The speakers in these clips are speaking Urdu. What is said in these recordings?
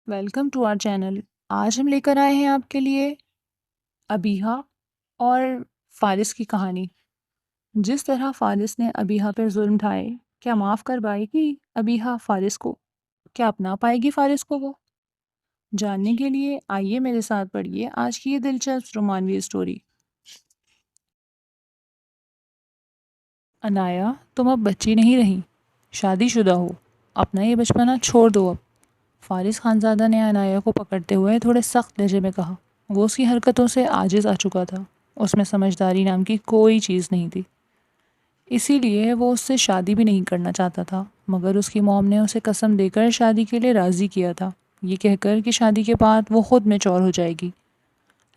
Welcome to our channel. آج ہم لے کر آئے ہیں آپ کے لیے ابیہا اور فارس کی کہانی۔ جس طرح فارس نے ابیہا پر ظلم ڈھائے، کیا معاف کر پائے گی ابیہا فارس کو؟ کیا اپنا پائے گی فارس کو وہ؟ جاننے کے لیے آئیے میرے ساتھ پڑھیے آج کی یہ دلچسپ رومانوی اسٹوری۔ انایا، تم اب بچی نہیں رہی، شادی شدہ ہو، اپنا یہ بچپنا چھوڑ دو اب۔ فارس خانزادہ نے انایا کو پکڑتے ہوئے تھوڑے سخت لہجے میں کہا۔ وہ اس کی حرکتوں سے عاجز آ چکا تھا، اس میں سمجھداری نام کی کوئی چیز نہیں تھی، اسی لیے وہ اس سے شادی بھی نہیں کرنا چاہتا تھا، مگر اس کی موم نے اسے قسم دے کر شادی کے لیے راضی کیا تھا، یہ کہہ کر کہ شادی کے بعد وہ خود میچور ہو جائے گی۔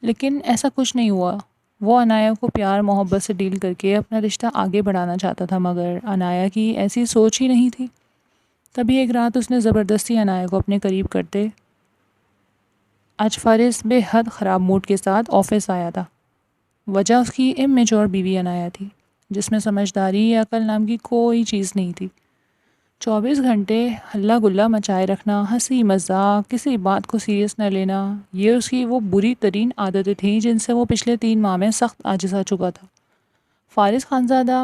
لیکن ایسا کچھ نہیں ہوا۔ وہ انایا کو پیار محبت سے ڈیل کر کے اپنا رشتہ آگے بڑھانا چاہتا تھا، مگر انایا کی ایسی سوچ ہی نہیں تھی۔ تبھی ایک رات اس نے زبردستی انایا کو اپنے قریب کرتے آج فارس بے حد خراب موڈ کے ساتھ آفس آیا تھا۔ وجہ اس کی امیچور بیوی انایا تھی، جس میں سمجھداری یا عقل نام کی کوئی چیز نہیں تھی۔ 24 گھنٹے ہلا گلا مچائے رکھنا، ہنسی مذاق، کسی بات کو سیریس نہ لینا، یہ اس کی وہ بری ترین عادتیں تھیں جن سے وہ پچھلے 3 ماہ میں سخت عاجز آ چکا تھا۔ فارس خانزادہ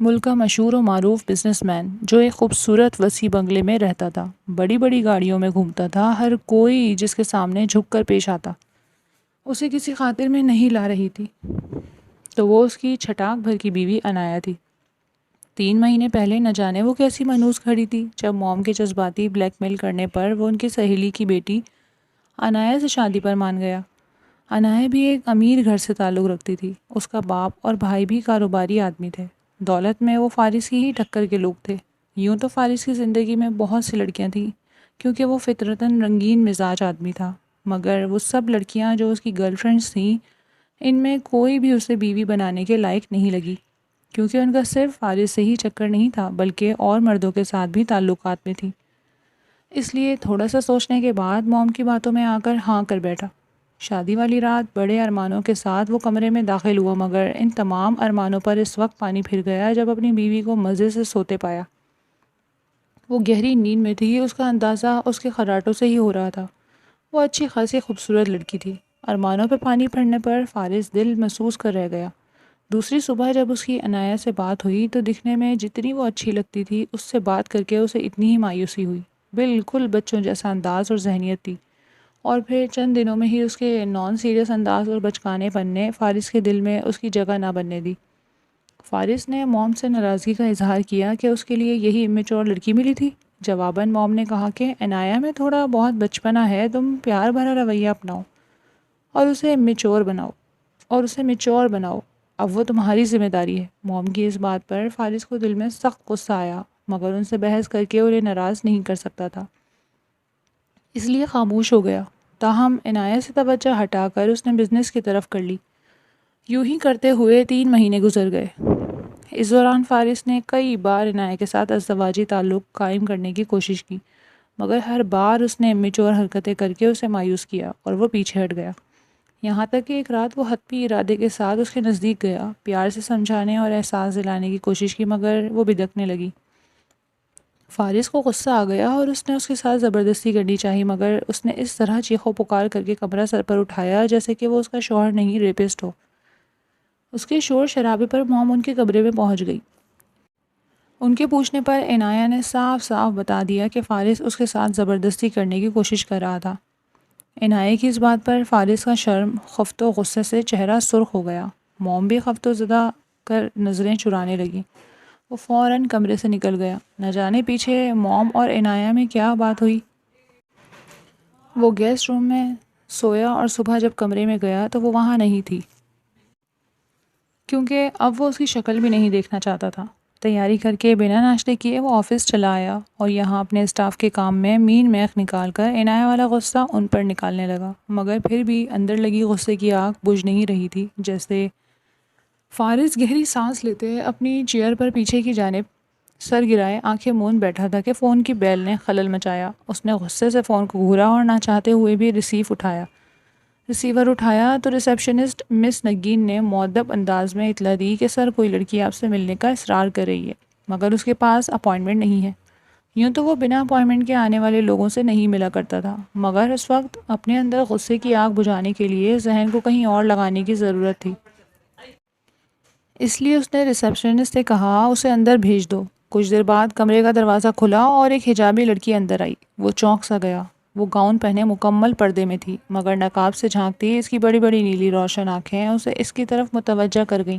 ملک کا مشہور و معروف بزنس مین، جو ایک خوبصورت وسیع بنگلے میں رہتا تھا، بڑی بڑی گاڑیوں میں گھومتا تھا، ہر کوئی جس کے سامنے جھک کر پیش آتا اسے کسی خاطر میں نہیں لا رہی تھی، تو وہ اس کی چھٹاک بھر کی بیوی انایا تھی۔ 3 مہینے پہلے نہ جانے وہ کیسی منحوس کھڑی تھی، جب موم کے جذباتی بلیک میل کرنے پر وہ ان کی سہیلی کی بیٹی انایا سے شادی پر مان گیا۔ انایا بھی ایک امیر گھر سے تعلق رکھتی تھی، اس کا باپ اور بھائی بھی کاروباری آدمی تھے، دولت میں وہ فارس کی ہی ٹکر کے لوگ تھے۔ یوں تو فارس کی زندگی میں بہت سی لڑکیاں تھیں، کیونکہ وہ فطرتاً رنگین مزاج آدمی تھا، مگر وہ سب لڑکیاں جو اس کی گرل فرینڈز تھیں، ان میں کوئی بھی اسے بیوی بنانے کے لائق نہیں لگی، کیونکہ ان کا صرف فارس سے ہی چکر نہیں تھا، بلکہ اور مردوں کے ساتھ بھی تعلقات میں تھی۔ اس لیے تھوڑا سا سوچنے کے بعد موم کی باتوں میں آ کر ہاں کر بیٹھا۔ شادی والی رات بڑے ارمانوں کے ساتھ وہ کمرے میں داخل ہوا، مگر ان تمام ارمانوں پر اس وقت پانی پھر گیا جب اپنی بیوی کو مزے سے سوتے پایا۔ وہ گہری نیند میں تھی، اس کا اندازہ اس کے خراٹوں سے ہی ہو رہا تھا۔ وہ اچھی خاصی خوبصورت لڑکی تھی۔ ارمانوں پہ پانی پڑنے پر فارس دل محسوس کر رہ گیا۔ دوسری صبح جب اس کی انایا سے بات ہوئی تو دکھنے میں جتنی وہ اچھی لگتی تھی، اس سے بات کر کے اسے اتنی ہی مایوسی ہوئی۔ بالکل بچوں جیسا انداز اور ذہنیت تھی، اور پھر چند دنوں میں ہی اس کے نان سیریس انداز اور بچکانے پن نے فارس کے دل میں اس کی جگہ نہ بننے دی۔ فارس نے موم سے ناراضگی کا اظہار کیا کہ اس کے لیے یہی امیچور لڑکی ملی تھی۔ جواباً موم نے کہا کہ انایا میں تھوڑا بہت بچپنا ہے، تم پیار بھرا رویہ اپناؤ اور اسے میچور بناؤ، اب وہ تمہاری ذمہ داری ہے۔ موم کی اس بات پر فارس کو دل میں سخت غصہ آیا، مگر ان سے بحث کر کے انہیں ناراض نہیں کر سکتا تھا، اس لیے خاموش ہو گیا۔ تاہم انایا سے توجہ ہٹا کر اس نے بزنس کی طرف کر لی۔ یوں ہی کرتے ہوئے 3 مہینے گزر گئے۔ اس دوران فارس نے کئی بار انایا کے ساتھ ازدواجی تعلق قائم کرنے کی کوشش کی، مگر ہر بار اس نے امیچور حرکتیں کر کے اسے مایوس کیا اور وہ پیچھے ہٹ گیا۔ یہاں تک کہ ایک رات وہ حتمی ارادے کے ساتھ اس کے نزدیک گیا، پیار سے سمجھانے اور احساس دلانے کی کوشش کی، مگر وہ بدکنے لگی۔ فارس کو غصہ آ گیا اور اس نے اس کے ساتھ زبردستی کرنی چاہی، مگر اس نے اس طرح چیخو پکار کر کے کمرہ سر پر اٹھایا جیسے کہ وہ اس کا شوہر نہیں، ریپسٹ ہو۔ اس کے شور شرابے پر موم ان کے کمرے میں پہنچ گئی۔ ان کے پوچھنے پر انایا نے صاف صاف بتا دیا کہ فارس اس کے ساتھ زبردستی کرنے کی کوشش کر رہا تھا۔ انایا کی اس بات پر فارس کا شرم، خفت و غصے سے چہرہ سرخ ہو گیا۔ موم بھی خفت و زدہ کر نظریں چرانے لگی۔ وہ فوراً کمرے سے نکل گیا، نہ جانے پیچھے موم اور انایا میں کیا بات ہوئی۔ وہ گیسٹ روم میں سویا اور صبح جب کمرے میں گیا تو وہ وہاں نہیں تھی، کیونکہ اب وہ اس کی شکل بھی نہیں دیکھنا چاہتا تھا۔ تیاری کر کے بنا ناشتے کیے وہ آفس چلا آیا اور یہاں اپنے اسٹاف کے کام میں مین میخ نکال کر انایا والا غصہ ان پر نکالنے لگا، مگر پھر بھی اندر لگی غصے کی آگ بجھ نہیں رہی تھی۔ جیسے فارس گہری سانس لیتے اپنی چیئر پر پیچھے کی جانب سر گرائے آنکھیں موند بیٹھا تھا کہ فون کی بیل نے خلل مچایا۔ اس نے غصے سے فون کو گھورا اور نہ چاہتے ہوئے بھی ریسیور اٹھایا تو ریسیپشنسٹ مس نگین نے مؤدب انداز میں اطلاع دی کہ سر کوئی لڑکی آپ سے ملنے کا اصرار کر رہی ہے، مگر اس کے پاس اپائنٹمنٹ نہیں ہے۔ یوں تو وہ بنا اپائنٹمنٹ کے آنے والے لوگوں سے نہیں ملا کرتا تھا، مگر اس وقت اپنے اندر غصے کی آگ بجھانے کے لیے ذہن کو کہیں اور لگانے کی ضرورت تھی۔ اس لیے اس نے ریسیپشنسٹ سے کہا اسے اندر بھیج دو۔ کچھ دیر بعد کمرے کا دروازہ کھلا اور ایک حجابی لڑکی اندر آئی۔ وہ چونک سا گیا۔ وہ گاؤن پہنے مکمل پردے میں تھی، مگر نقاب سے جھانکتی اس کی بڑی بڑی نیلی روشن آنکھیں اسے اس کی طرف متوجہ کر گئیں۔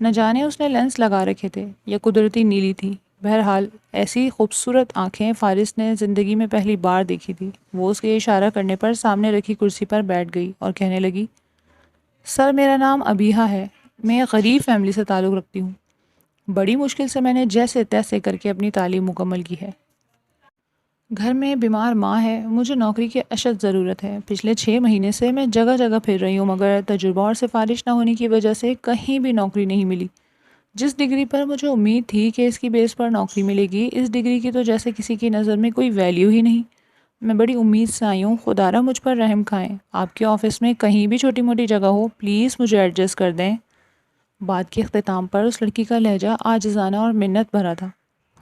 نہ جانے اس نے لینس لگا رکھے تھے یا قدرتی نیلی تھی، بہرحال ایسی خوبصورت آنکھیں فارس نے زندگی میں پہلی بار دیکھی تھی۔ وہ اس کے اشارہ کرنے پر سامنے رکھی کرسی پر بیٹھ گئی اور کہنے لگی، سر میرا نام ابیہا ہے، میں ایک غریب فیملی سے تعلق رکھتی ہوں۔ بڑی مشکل سے میں نے جیسے تیسے کر کے اپنی تعلیم مکمل کی ہے۔ گھر میں بیمار ماں ہے، مجھے نوکری کی اشد ضرورت ہے۔ پچھلے 6 مہینے سے میں جگہ جگہ پھر رہی ہوں، مگر تجربہ اور سفارش نہ ہونے کی وجہ سے کہیں بھی نوکری نہیں ملی۔ جس ڈگری پر مجھے امید تھی کہ اس کی بیس پر نوکری ملے گی، اس ڈگری کی تو جیسے کسی کی نظر میں کوئی ویلیو ہی نہیں۔ میں بڑی امید سے آئی ہوں، خدا را مجھ پر رحم کھائیں۔ آپ کے آفس میں کہیں بھی چھوٹی موٹی جگہ ہو، پلیز مجھے ایڈجسٹ کر دیں۔ بات کے اختتام پر اس لڑکی کا لہجہ عاجزانہ اور منت بھرا تھا۔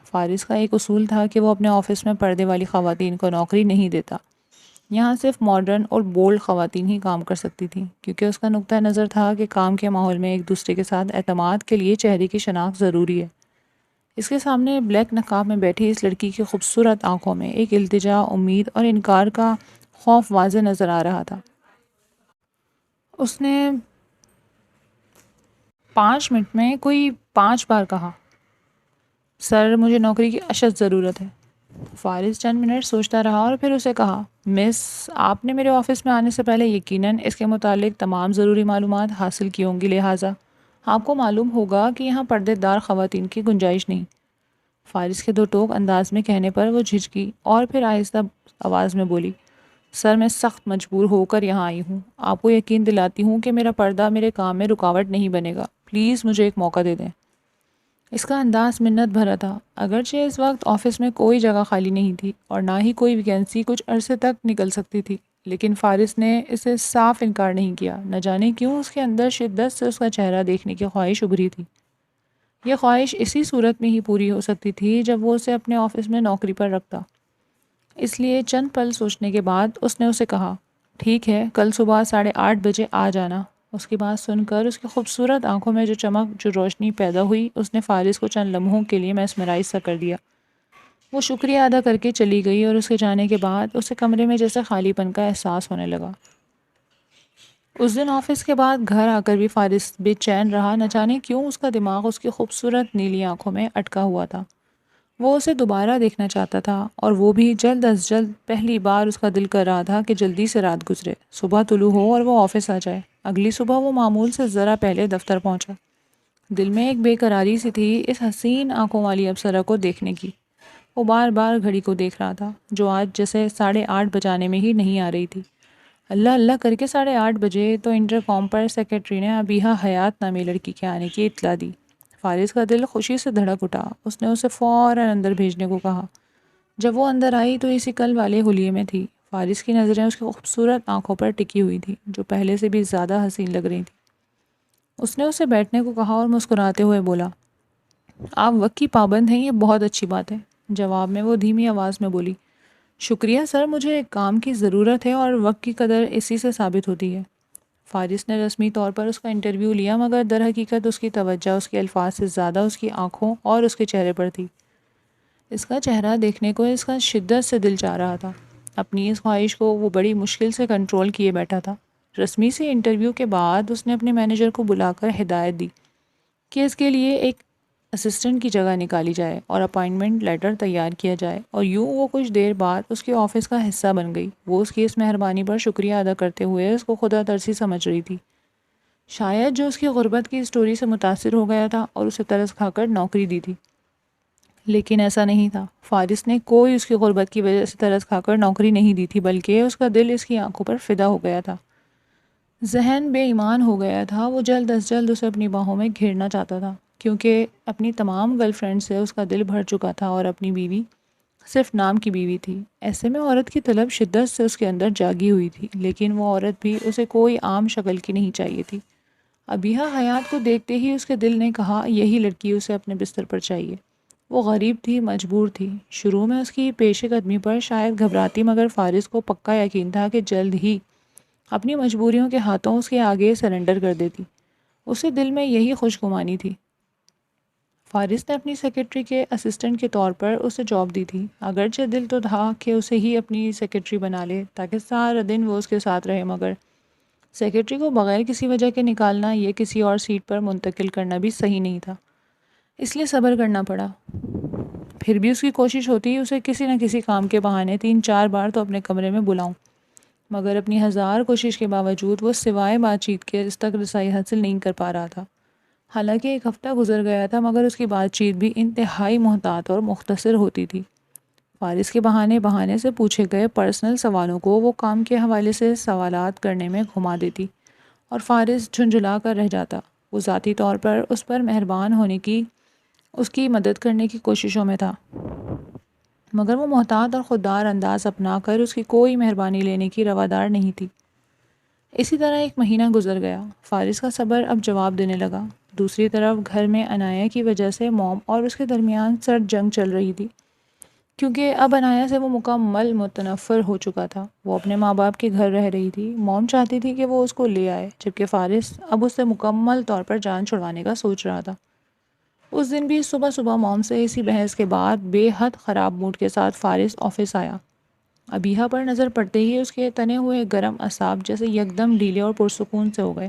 فارس کا ایک اصول تھا کہ وہ اپنے آفس میں پردے والی خواتین کو نوکری نہیں دیتا۔ یہاں صرف ماڈرن اور بولڈ خواتین ہی کام کر سکتی تھیں، کیونکہ اس کا نقطہ نظر تھا کہ کام کے ماحول میں ایک دوسرے کے ساتھ اعتماد کے لیے چہرے کی شناخت ضروری ہے۔ اس کے سامنے بلیک نقاب میں بیٹھی اس لڑکی کی خوبصورت آنکھوں میں ایک التجا، امید اور انکار کا خوف واضح نظر آ رہا تھا۔ اس نے 5 منٹ میں کوئی 5 بار کہا، سر مجھے نوکری کی اشد ضرورت ہے۔ فارس چند منٹ سوچتا رہا اور پھر اسے کہا، مس آپ نے میرے آفس میں آنے سے پہلے یقیناً اس کے متعلق تمام ضروری معلومات حاصل کی ہوں گی، لہٰذا آپ کو معلوم ہوگا کہ یہاں پردے دار خواتین کی گنجائش نہیں۔ فارس کے 2 ٹوک انداز میں کہنے پر وہ جھجکی اور پھر آہستہ آواز میں بولی، سر میں سخت مجبور ہو کر یہاں آئی ہوں۔ آپ کو یقین دلاتی ہوں کہ میرا پردہ میرے کام میں رکاوٹ نہیں بنے گا، پلیز مجھے ایک موقع دے دیں۔ اس کا انداز منت بھرا تھا، اگرچہ اس وقت آفس میں کوئی جگہ خالی نہیں تھی اور نہ ہی کوئی ویکینسی کچھ عرصے تک نکل سکتی تھی، لیکن فارس نے اسے صاف انکار نہیں کیا۔ نہ جانے کیوں اس کے اندر شدت سے اس کا چہرہ دیکھنے کی خواہش ابھری تھی۔ یہ خواہش اسی صورت میں ہی پوری ہو سکتی تھی جب وہ اسے اپنے آفس میں نوکری پر رکھتا۔ اس لیے چند پل سوچنے کے بعد اس نے اسے کہا، ٹھیک ہے، کل صبح 8:30 بجے آ جانا۔ اس کی بات سن کر اس کی خوبصورت آنکھوں میں جو چمک، جو روشنی پیدا ہوئی، اس نے فارس کو چند لمحوں کے لیے میسمرائز سا کر دیا۔ وہ شکریہ ادا کر کے چلی گئی اور اس کے جانے کے بعد اسے کمرے میں جیسے خالی پن کا احساس ہونے لگا۔ اس دن آفس کے بعد گھر آ کر بھی فارس بے چین رہا، نہ جانے کیوں اس کا دماغ اس کی خوبصورت نیلی آنکھوں میں اٹکا ہوا تھا۔ وہ اسے دوبارہ دیکھنا چاہتا تھا، اور وہ بھی جلد از جلد۔ پہلی بار اس کا دل کر رہا تھا کہ جلدی سے رات گزرے، صبح طلوع ہو اور وہ آفس آ جائے۔ اگلی صبح وہ معمول سے ذرا پہلے دفتر پہنچا۔ دل میں ایک بے قراری سی تھی اس حسین آنکھوں والی ابصرہ کو دیکھنے کی۔ وہ بار بار گھڑی کو دیکھ رہا تھا، جو آج جیسے 8:30 بجانے میں ہی نہیں آ رہی تھی۔ اللہ اللہ کر کے 8:30 بجے تو انٹر کام پر سیکرٹری نے ابیہا حیات نامی لڑکی کے آنے کی اطلاع دی۔ فارس کا دل خوشی سے دھڑک اٹھا۔ اس نے اسے فوراً اندر بھیجنے کو کہا۔ جب وہ اندر آئی تو اسی کل والے حلیے میں تھی۔ فارس کی نظریں اس کی خوبصورت آنکھوں پر ٹکی ہوئی تھیں، جو پہلے سے بھی زیادہ حسین لگ رہی تھیں۔ اس نے اسے بیٹھنے کو کہا اور مسکراتے ہوئے بولا، آپ وقت کی پابند ہیں، یہ بہت اچھی بات ہے۔ جواب میں وہ دھیمی آواز میں بولی، شکریہ سر، مجھے ایک کام کی ضرورت ہے اور وقت کی قدر اسی سے ثابت ہوتی ہے۔ فارس نے رسمی طور پر اس کا انٹرویو لیا، مگر در حقیقت اس کی توجہ اس کے الفاظ سے زیادہ اس کی آنکھوں اور اس کے چہرے پر تھی۔ اس کا چہرہ دیکھنے کو اس کا شدت سے دل چاہ رہا تھا۔ اپنی اس خواہش کو وہ بڑی مشکل سے کنٹرول کیے بیٹھا تھا۔ رسمی سے انٹرویو کے بعد اس نے اپنے مینیجر کو بلا کر ہدایت دی کہ اس کے لیے ایک اسسٹنٹ کی جگہ نکالی جائے اور اپائنٹمنٹ لیٹر تیار کیا جائے، اور یوں وہ کچھ دیر بعد اس کے آفس کا حصہ بن گئی۔ وہ اس کی اس مہربانی پر شکریہ ادا کرتے ہوئے اس کو خدا ترسی سمجھ رہی تھی، شاید جو اس کی غربت کی اسٹوری سے متاثر ہو گیا تھا اور اسے ترس کھا کر نوکری دی تھی۔ لیکن ایسا نہیں تھا۔ فارس نے کوئی اس کی غربت کی وجہ سے ترس کھا کر نوکری نہیں دی تھی، بلکہ اس کا دل اس کی آنکھوں پر فدا ہو گیا تھا۔ ذہن بے ایمان ہو گیا تھا۔ وہ جلد از جلد اسے اپنی باہوں میں گھیرنا چاہتا تھا، کیونکہ اپنی تمام گرل فرینڈ سے اس کا دل بھر چکا تھا اور اپنی بیوی صرف نام کی بیوی تھی۔ ایسے میں عورت کی طلب شدت سے اس کے اندر جاگی ہوئی تھی، لیکن وہ عورت بھی اسے کوئی عام شکل کی نہیں چاہیے تھی۔ ابیہا حیات کو دیکھتے ہی اس کے دل نے کہا، یہی لڑکی اسے اپنے بستر پر چاہیے۔ وہ غریب تھی، مجبور تھی۔ شروع میں اس کی پیش قدمی پر شاید گھبراتی، مگر فارس کو پکا یقین تھا کہ جلد ہی اپنی مجبوریوں کے ہاتھوں اس کے آگے سرنڈر کر دیتی۔ اسے دل میں یہی خوش گمانی تھی۔ فارس نے اپنی سیکرٹری کے اسسٹنٹ کے طور پر اسے جاب دی تھی، اگرچہ دل تو تھا کہ اسے ہی اپنی سیکرٹری بنا لے تاکہ سارا دن وہ اس کے ساتھ رہے، مگر سیکرٹری کو بغیر کسی وجہ کے نکالنا یا کسی اور سیٹ پر منتقل کرنا بھی صحیح نہیں تھا، اس لیے صبر کرنا پڑا۔ پھر بھی اس کی کوشش ہوتی اسے کسی نہ کسی کام کے بہانے 3-4 بار تو اپنے کمرے میں بلاؤں، مگر اپنی ہزار کوشش کے باوجود وہ سوائے بات چیت کے اس تک رسائی حاصل نہیں کر پا رہا تھا۔ حالانکہ ایک ہفتہ گزر گیا تھا، مگر اس کی بات چیت بھی انتہائی محتاط اور مختصر ہوتی تھی۔ فارس کے بہانے سے پوچھے گئے پرسنل سوالوں کو وہ کام کے حوالے سے سوالات کرنے میں گھما دیتی اور فارس جھنجھلا کر رہ جاتا۔ وہ ذاتی طور پر اس پر مہربان ہونے کی، اس کی مدد کرنے کی کوششوں میں تھا، مگر وہ محتاط اور خوددار انداز اپنا کر اس کی کوئی مہربانی لینے کی روادار نہیں تھی۔ اسی طرح ایک مہینہ گزر گیا۔ فارس کا صبر اب جواب دینے لگا۔ دوسری طرف گھر میں عنایہ کی وجہ سے موم اور اس کے درمیان سرد جنگ چل رہی تھی، کیونکہ اب عنایہ سے وہ مکمل متنفر ہو چکا تھا۔ وہ اپنے ماں باپ کے گھر رہ رہی تھی۔ موم چاہتی تھی کہ وہ اس کو لے آئے، جبکہ فارس اب اس سے مکمل طور پر جان چھڑوانے کا سوچ رہا تھا۔ اس دن بھی صبح صبح موم سے اسی بحث کے بعد بے حد خراب موڈ کے ساتھ فارس آفس آیا۔ ابیہا پر نظر پڑتے ہی اس کے تنے ہوئے گرم اعصاب جیسے یکدم ڈھیلے اور پرسکون سے ہو گئے،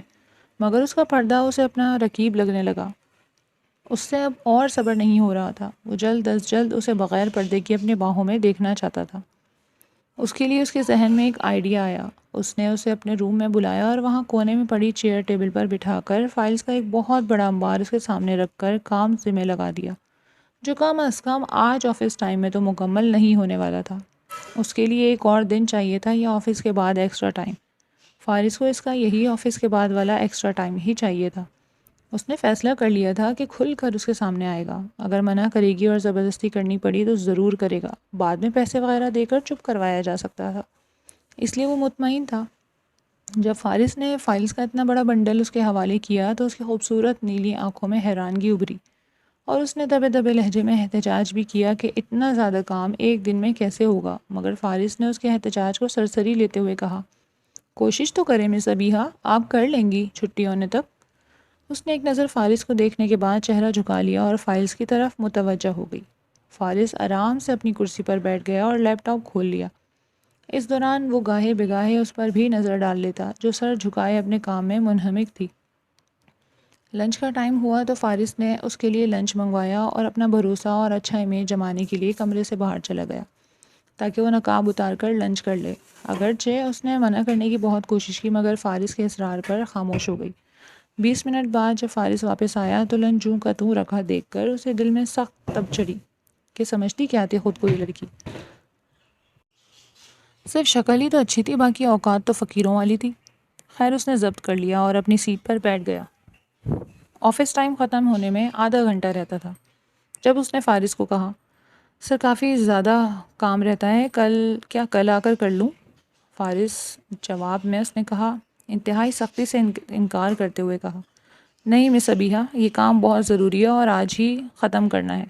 مگر اس کا پردہ اسے اپنا رقیب لگنے لگا۔ اس سے اب اور صبر نہیں ہو رہا تھا۔ وہ جلد از جلد اسے بغیر پردے کی اپنے باہوں میں دیکھنا چاہتا تھا۔ اس کے لیے اس کے ذہن میں ایک آئیڈیا آیا۔ اس نے اسے اپنے روم میں بلایا اور وہاں کونے میں پڑی چیئر ٹیبل پر بٹھا کر فائلز کا ایک بہت بڑا انبار اس کے سامنے رکھ کر کام ذمہ لگا دیا، جو کم از کم آج آفس ٹائم میں تو مکمل نہیں ہونے والا تھا۔ اس کے لیے ایک اور دن چاہیے تھا یا آفس کے بعد ایکسٹرا ٹائم۔ فارس کو اس کا یہی آفس کے بعد والا ایکسٹرا ٹائم ہی چاہیے تھا۔ اس نے فیصلہ کر لیا تھا کہ کھل کر اس کے سامنے آئے گا۔ اگر منع کرے گی اور زبردستی کرنی پڑی تو ضرور کرے گا، بعد میں پیسے وغیرہ دے کر چپ کروایا جا سکتا تھا، اس لیے وہ مطمئن تھا۔ جب فارس نے فائلز کا اتنا بڑا بنڈل اس کے حوالے کیا تو اس کی خوبصورت نیلی آنکھوں میں حیرانگی ابھری، اور اس نے دبے دبے لہجے میں احتجاج بھی کیا کہ اتنا زیادہ کام ایک دن میں کیسے ہوگا، مگر فارس نے اس کے احتجاج کو سرسری لیتے ہوئے کہا، کوشش تو کریں مس ابیہا، آپ کر لیں گی چھٹی ہونے تک۔ اس نے ایک نظر فارس کو دیکھنے کے بعد چہرہ جھکا لیا اور فائلز کی طرف متوجہ ہو گئی۔ فارس آرام سے اپنی کرسی پر بیٹھ گیا اور لیپ ٹاپ کھول لیا۔ اس دوران وہ گاہے بگاہے اس پر بھی نظر ڈال لیتا، جو سر جھکائے اپنے کام میں منہمک تھی۔ لنچ کا ٹائم ہوا تو فارس نے اس کے لیے لنچ منگوایا اور اپنا بھروسہ اور اچھا امیج جمانے کے لیے کمرے سے باہر چلا گیا تاکہ وہ نقاب اتار کر لنچ کر لے۔ اگرچہ اس نے منع کرنے کی بہت کوشش کی، مگر فارس کے اصرار پر خاموش ہو گئی۔ 20 منٹ بعد جب فارس واپس آیا تو لنچ جوں کا توں رکھا دیکھ کر اسے دل میں سخت تب چڑھی کہ سمجھتی کیا تھی خود کو یہ لڑکی۔ صرف شکل ہی تو اچھی تھی، باقی اوقات تو فقیروں والی تھی۔ خیر، اس نے ضبط کر لیا اور اپنی سیٹ پر بیٹھ گیا۔ آفس ٹائم ختم ہونے میں آدھا گھنٹہ رہتا تھا جب اس نے فارس کو کہا، سر کافی زیادہ کام رہتا ہے، کل آ کر کر لوں؟ فارس جواب میں اس نے کہا، انتہائی سختی سے انکار کرتے ہوئے کہا، نہیں مس ابیہا، یہ کام بہت ضروری ہے اور آج ہی ختم کرنا ہے،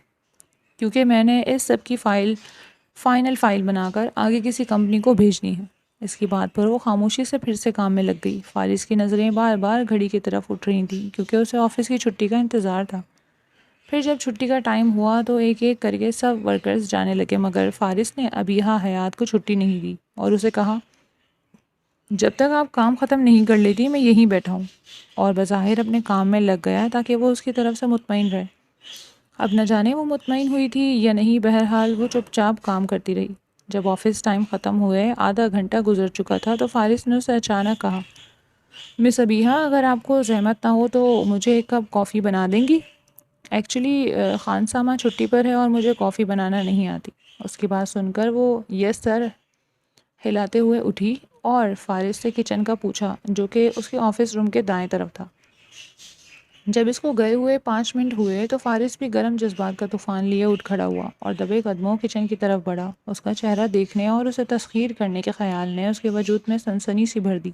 کیونکہ میں نے اس سب کی فائنل فائل بنا کر آگے کسی کمپنی کو بھیجنی ہے۔ اس کی بات پر وہ خاموشی سے پھر سے کام میں لگ گئی۔ فارس کی نظریں بار بار گھڑی کی طرف اٹھ رہی تھیں، کیونکہ اسے آفس کی چھٹی کا انتظار تھا۔ پھر جب چھٹی کا ٹائم ہوا تو ایک ایک کر کے سب ورکرز جانے لگے، مگر فارس نے ابیہا حیات کو چھٹی نہیں دی اور اسے کہا، جب تک آپ کام ختم نہیں کر لیتی میں یہیں بیٹھا ہوں، اور بظاہر اپنے کام میں لگ گیا تاکہ وہ اس کی طرف سے مطمئن رہے۔ اب نہ جانے وہ مطمئن ہوئی تھی یا نہیں، بہرحال وہ چپ چاپ کام کرتی رہی۔ جب آفس ٹائم ختم ہوئے آدھا گھنٹہ گزر چکا تھا تو فارس نے اسے اچانک کہا، مس ابیہا، اگر آپ کو زحمت نہ ہو تو مجھے ایک کپ کافی بنا دیں گی؟ ایکچولی خانسامہ چھٹی پر ہے اور مجھے کافی بنانا نہیں آتی۔ اس کی بات سن کر وہ یس سر ہلاتے ہوئے اٹھی اور فارس سے کچن کا پوچھا، جو کہ اس کے آفس روم کے دائیں طرف تھا۔ جب اس کو گئے ہوئے 5 منٹ ہوئے تو فارس بھی گرم جذبات کا طوفان لیے اٹھ کھڑا ہوا اور دبے قدموں کچن کی طرف بڑھا۔ اس کا چہرہ دیکھنے اور اسے تسخیر کرنے کے خیال نے اس کے وجود میں سنسنی سی بھر دی۔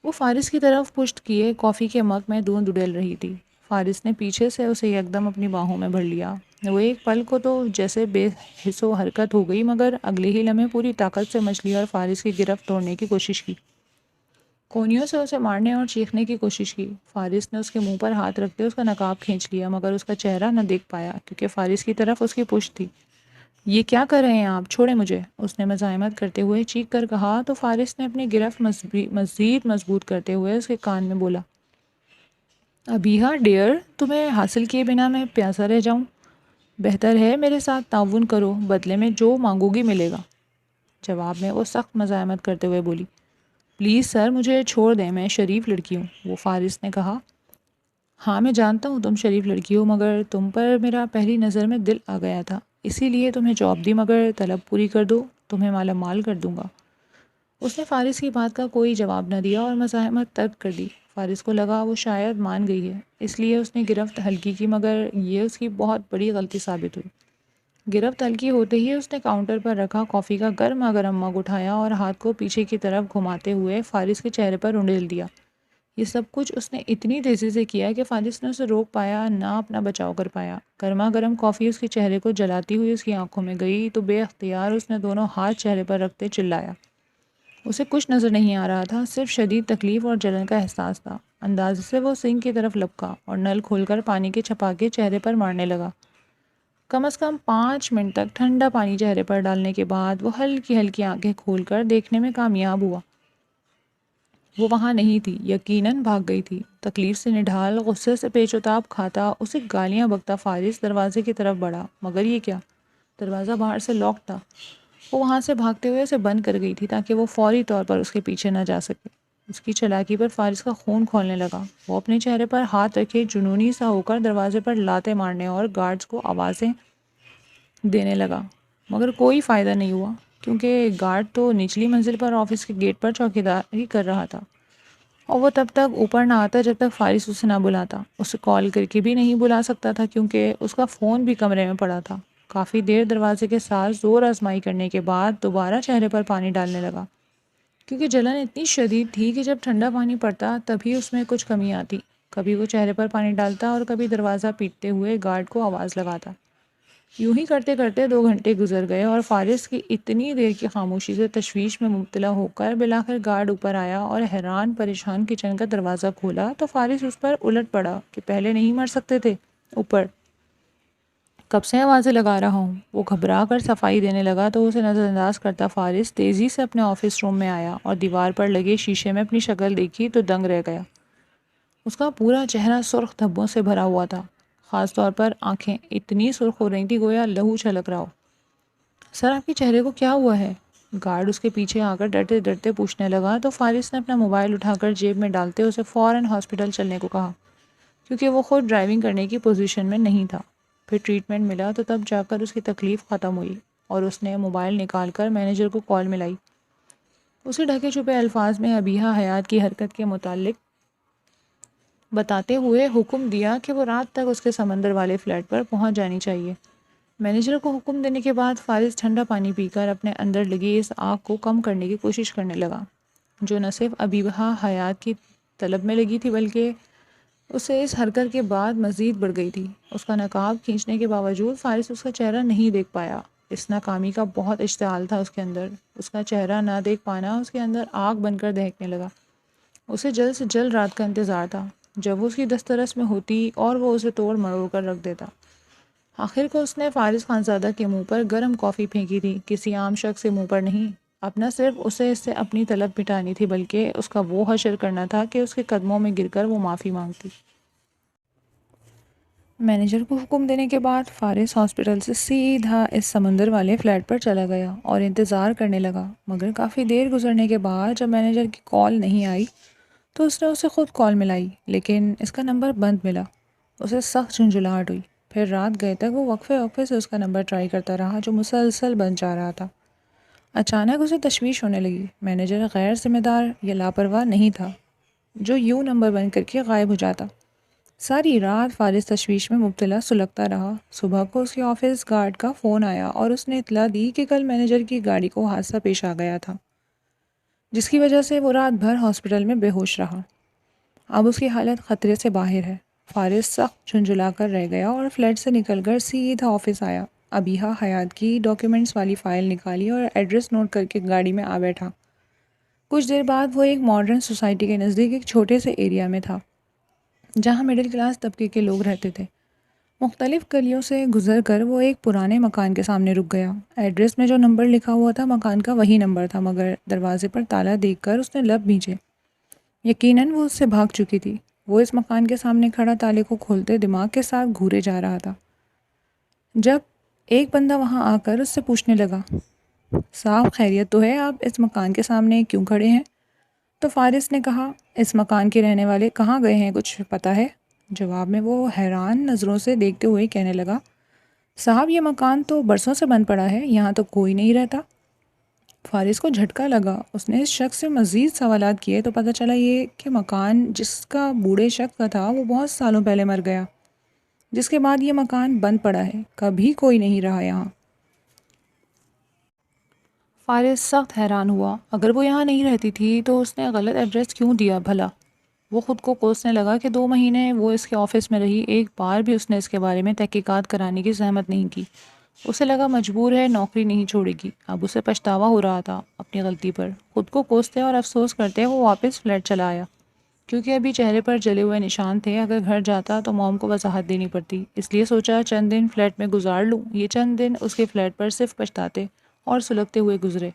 وہ فارس کی طرف پشت کیے کافی کے مگ میں دودھ ڈل رہی تھی۔ فارس نے پیچھے سے اسے یکدم اپنی باہوں میں بھر لیا وہ ایک پل کو تو جیسے بے حس و حرکت ہو گئی، مگر اگلے ہی لمحے پوری طاقت سے مچھلی اور فارس کی گرفت توڑنے کی کوشش کی، کونیوں سے اسے مارنے اور چیخنے کی کوشش کی۔ فارس نے اس کے منہ پر ہاتھ رکھتے اس کا نقاب کھینچ لیا، مگر اس کا چہرہ نہ دیکھ پایا کیونکہ فارس کی طرف اس کی پشت تھی۔ یہ کیا کر رہے ہیں آپ؟ چھوڑیں مجھے، اس نے مزاحمت کرتے ہوئے چیخ کر کہا تو فارس نے اپنی گرفت مزید مضبوط کرتے ہوئے اس کے کان میں بولا، ابیہا ڈیئر، تمہیں حاصل کیے بنا میں پیاسا رہ جاؤں؟ بہتر ہے میرے ساتھ تعاون کرو، بدلے میں جو مانگو گی ملے گا۔ جواب میں وہ سخت مزاحمت کرتے ہوئے بولی، پلیز سر مجھے چھوڑ دیں، میں شریف لڑکی ہوں۔ وہ فارس نے کہا، ہاں میں جانتا ہوں تم شریف لڑکی ہو، مگر تم پر میرا پہلی نظر میں دل آ گیا تھا، اسی لیے تمہیں جاب دی، مگر طلب پوری کر دو تمہیں مالا مال کر دوں گا۔ اس نے فارس کی بات کا کوئی جواب نہ دیا اور مزاحمت ترک کر دی۔ فارس کو لگا وہ شاید مان گئی ہے، اس لیے اس نے گرفت ہلکی کی، مگر یہ اس کی بہت بڑی غلطی ثابت ہوئی۔ گرفت ہلکی ہوتے ہی اس نے کاؤنٹر پر رکھا کافی کا گرما گرم مگ اٹھایا اور ہاتھ کو پیچھے کی طرف گھماتے ہوئے فارس کے چہرے پر انڈیل دیا۔ یہ سب کچھ اس نے اتنی تیزی سے کیا کہ فارس نے اسے روک پایا نہ اپنا بچاؤ کر پایا۔ گرما گرم کافی اس کے چہرے کو جلاتی ہوئی اس کی آنکھوں میں گئی تو بے اختیار اس نے دونوں ہاتھ چہرے پر رکھتے چلایا۔ اسے کچھ نظر نہیں آ رہا تھا، صرف شدید تکلیف اور جلن کا احساس تھا۔ انداز سے وہ سنک کی طرف لپکا اور نل کھول کر پانی کے چھپاکے چہرے پر مارنے لگا۔ کم از کم 5 منٹ تک ٹھنڈا پانی چہرے پر ڈالنے کے بعد وہ ہلکی ہلکی آنکھیں کھول کر دیکھنے میں کامیاب ہوا۔ وہ وہاں نہیں تھی، یقیناً بھاگ گئی تھی۔ تکلیف سے نڈھال، غصے سے پیچ و تاب کھاتا، اسے گالیاں بکتا فارس دروازے کی طرف بڑھا، مگر یہ کیا؟ دروازہ باہر سے لاک تھا۔ وہ وہاں سے بھاگتے ہوئے اسے بند کر گئی تھی تاکہ وہ فوری طور پر اس کے پیچھے نہ جا سکے۔ اس کی چالاکی پر فارس کا خون کھولنے لگا۔ وہ اپنے چہرے پر ہاتھ رکھے جنونی سا ہو کر دروازے پر لاتیں مارنے اور گارڈز کو آوازیں دینے لگا، مگر کوئی فائدہ نہیں ہوا کیونکہ گارڈ تو نچلی منزل پر آفس کے گیٹ پر چوکیداری کر رہا تھا اور وہ تب تک اوپر نہ آتا جب تک فارس اسے نہ بلاتا۔ اسے کال کر کے بھی نہیں بلا سکتا تھا کیونکہ اس کا فون بھی کمرے میں پڑا تھا۔ کافی دیر دروازے کے ساتھ زور آزمائی کرنے کے بعد دوبارہ چہرے پر پانی ڈالنے لگا، کیونکہ جلن اتنی شدید تھی کہ جب ٹھنڈا پانی پڑتا تبھی اس میں کچھ کمی آتی۔ کبھی وہ چہرے پر پانی ڈالتا اور کبھی دروازہ پیٹتے ہوئے گارڈ کو آواز لگاتا۔ یوں ہی کرتے کرتے 2 گھنٹے گزر گئے اور فارس کی اتنی دیر کی خاموشی سے تشویش میں مبتلا ہو کر بالآخر گارڈ اوپر آیا اور حیران پریشان کچن کا دروازہ کھولا تو فارس اس پر الٹ پڑا کہ پہلے نہیں مر سکتے تھے اوپر؟ کب سے آوازیں لگا رہا ہوں؟ وہ گھبرا کر صفائی دینے لگا تو اسے نظر انداز کرتا فارس تیزی سے اپنے آفس روم میں آیا اور دیوار پر لگے شیشے میں اپنی شکل دیکھی تو دنگ رہ گیا۔ اس کا پورا چہرہ سرخ دھبوں سے بھرا ہوا تھا، خاص طور پر آنکھیں اتنی سرخ ہو رہی تھی گویا لہو چھلک رہا ہو۔ سر آپ کے چہرے کو کیا ہوا ہے؟ گارڈ اس کے پیچھے آ کر ڈرتے ڈرتے پوچھنے لگا تو فارس نے اپنا موبائل اٹھا کر جیب میں ڈالتے اسے فوراً ہاسپٹل چلنے کو کہا، کیونکہ وہ خود ڈرائیونگ کرنے کی پوزیشن میں نہیں تھا۔ پھر ٹریٹمنٹ ملا تو تب جا کر اس کی تکلیف ختم ہوئی اور اس نے موبائل نکال کر مینیجر کو کال ملائی۔ اسے ڈھکے چھپے الفاظ میں ابیہا حیات کی حرکت کے متعلق بتاتے ہوئے حکم دیا کہ وہ رات تک اس کے سمندر والے فلیٹ پر پہنچ جانی چاہیے۔ مینیجر کو حکم دینے کے بعد فارس ٹھنڈا پانی پی کر اپنے اندر لگی اس آگ کو کم کرنے کی کوشش کرنے لگا، جو نہ صرف ابیہا حیات کی طلب میں لگی تھی بلکہ اسے اس حرکت کے بعد مزید بڑھ گئی تھی۔ اس کا نقاب کھینچنے کے باوجود فارس اس کا چہرہ نہیں دیکھ پایا۔ اس ناکامی کا بہت اشتعال تھا اس کے اندر۔ اس کا چہرہ نہ دیکھ پانا اس کے اندر آگ بن کر دہکنے لگا۔ اسے جلد سے جلد رات کا انتظار تھا جب وہ اس کی دسترس میں ہوتی اور وہ اسے توڑ مروڑ کر رکھ دیتا۔ آخر کو اس نے فارس خانزادہ کے منہ پر گرم کافی پھینکی تھی، کسی عام شخص کے منہ پر نہیں۔ اپنا صرف اسے اس سے اپنی طلب مٹانی تھی، بلکہ اس کا وہ حشر کرنا تھا کہ اس کے قدموں میں گر کر وہ معافی مانگتی۔ مینیجر کو حکم دینے کے بعد فارس ہاسپٹل سے سیدھا اس سمندر والے فلیٹ پر چلا گیا اور انتظار کرنے لگا، مگر کافی دیر گزرنے کے بعد جب مینیجر کی کال نہیں آئی تو اس نے اسے خود کال ملائی، لیکن اس کا نمبر بند ملا۔ اسے سخت جھنجھلاہٹ ہوئی۔ پھر رات گئے تک وہ وقفے وقفے سے اس کا نمبر ٹرائی کرتا رہا جو مسلسل بند جا رہا تھا۔ اچانک اسے تشویش ہونے لگی۔ مینیجر غیر ذمہ دار یا لاپرواہ نہیں تھا جو یوں نمبر بند کر کے غائب ہو جاتا۔ ساری رات فارس تشویش میں مبتلا سلگتا رہا۔ صبح کو اس کے آفس گارڈ کا فون آیا اور اس نے اطلاع دی کہ کل مینیجر کی گاڑی کو حادثہ پیش آ گیا تھا، جس کی وجہ سے وہ رات بھر ہاسپٹل میں بے ہوش رہا۔ اب اس کی حالت خطرے سے باہر ہے۔ فارس سخت جھنجھلا کر رہ گیا اور فلیٹ سے نکل کر سیدھا آفس آیا۔ ابیہا حیات کی ڈاکیومنٹس والی فائل نکالی اور ایڈریس نوٹ کر کے گاڑی میں آ بیٹھا۔ کچھ دیر بعد وہ ایک ماڈرن سوسائٹی کے نزدیک ایک چھوٹے سے ایریا میں تھا جہاں مڈل کلاس طبقے کے لوگ رہتے تھے۔ مختلف گلیوں سے گزر کر وہ ایک پرانے مکان کے سامنے رک گیا۔ ایڈریس میں جو نمبر لکھا ہوا تھا مکان کا وہی نمبر تھا، مگر دروازے پر تالا دیکھ کر اس نے لب بھینچے۔ یقیناً وہ اس سے بھاگ چکی تھی۔ وہ اس مکان کے سامنے کھڑا تالے کو کھولتے دماغ کے ساتھ گھورے جا رہا تھا جب ایک بندہ وہاں آ کر اس سے پوچھنے لگا، صاحب خیریت تو ہے، آپ اس مکان کے سامنے کیوں کھڑے ہیں؟ تو فارس نے کہا، اس مکان کے رہنے والے کہاں گئے ہیں، کچھ پتہ ہے؟ جواب میں وہ حیران نظروں سے دیکھتے ہوئے کہنے لگا، صاحب یہ مکان تو برسوں سے بند پڑا ہے، یہاں تو کوئی نہیں رہتا۔ فارس کو جھٹکا لگا۔ اس نے اس شخص سے مزید سوالات کیے تو پتہ چلا یہ کہ مکان جس کا بوڑھے شخص کا تھا وہ بہت سالوں پہلے مر گیا، جس کے بعد یہ مکان بند پڑا ہے، کبھی کوئی نہیں رہا یہاں۔ فارس سخت حیران ہوا۔ اگر وہ یہاں نہیں رہتی تھی تو اس نے غلط ایڈریس کیوں دیا بھلا؟ وہ خود کو کوسنے لگا کہ 2 مہینے وہ اس کے آفس میں رہی، ایک بار بھی اس نے اس کے بارے میں تحقیقات کرانے کی زحمت نہیں کی۔ اسے لگا مجبور ہے، نوکری نہیں چھوڑے گی۔ اب اسے پچھتاوا ہو رہا تھا اپنی غلطی پر۔ خود کو کوستے اور افسوس کرتے وہ واپس فلیٹ چلا آیا، کیونکہ ابھی چہرے پر جلے ہوئے نشان تھے۔ اگر گھر جاتا تو موم کو وضاحت دینی پڑتی، اس لیے سوچا چند دن فلیٹ میں گزار لوں۔ یہ چند دن اس کے فلیٹ پر صرف پچھتاتے اور سلگتے ہوئے گزرے۔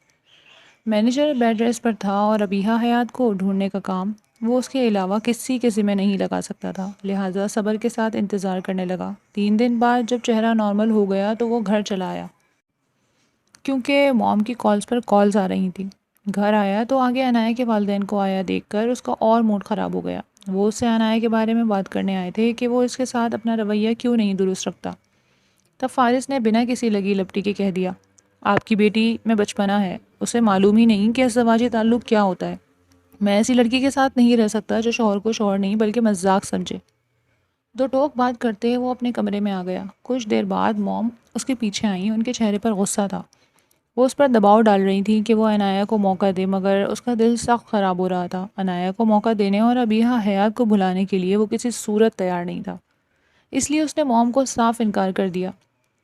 مینیجر بیڈ ریسٹ پر تھا اور ابیہا حیات کو ڈھونڈنے کا کام وہ اس کے علاوہ کسی کے ذمہ نہیں لگا سکتا تھا، لہٰذا صبر کے ساتھ انتظار کرنے لگا۔ 3 دن بعد جب چہرہ نارمل ہو گیا تو وہ گھر چلا آیا، کیونکہ موم کی کالز پر کالز آ رہی تھیں۔ گھر آیا تو آگے عنایا کے والدین کو آیا دیکھ کر اس کا اور موڈ خراب ہو گیا۔ وہ اس سے عنایا کے بارے میں بات کرنے آئے تھے کہ وہ اس کے ساتھ اپنا رویہ کیوں نہیں درست رکھتا۔ تب فارس نے بنا کسی لگی لپٹی کے کہہ دیا، آپ کی بیٹی میں بچپنا ہے، اسے معلوم ہی نہیں کہ ازدواجی تعلق کیا ہوتا ہے۔ میں ایسی لڑکی کے ساتھ نہیں رہ سکتا جو شوہر کو شوہر نہیں بلکہ مذاق سمجھے۔ 2 ٹوک بات کرتے وہ اپنے کمرے میں آ گیا۔ کچھ دیر بعد موم اس کے پیچھے آئیں، ان کے چہرے پر غصہ تھا۔ وہ اس پر دباؤ ڈال رہی تھیں کہ وہ عنایا کو موقع دے، مگر اس کا دل سخت خراب ہو رہا تھا۔ عنایا کو موقع دینے اور ابیہا حیات کو بھلانے کے لیے وہ کسی صورت تیار نہیں تھا، اس لیے اس نے موم کو صاف انکار کر دیا۔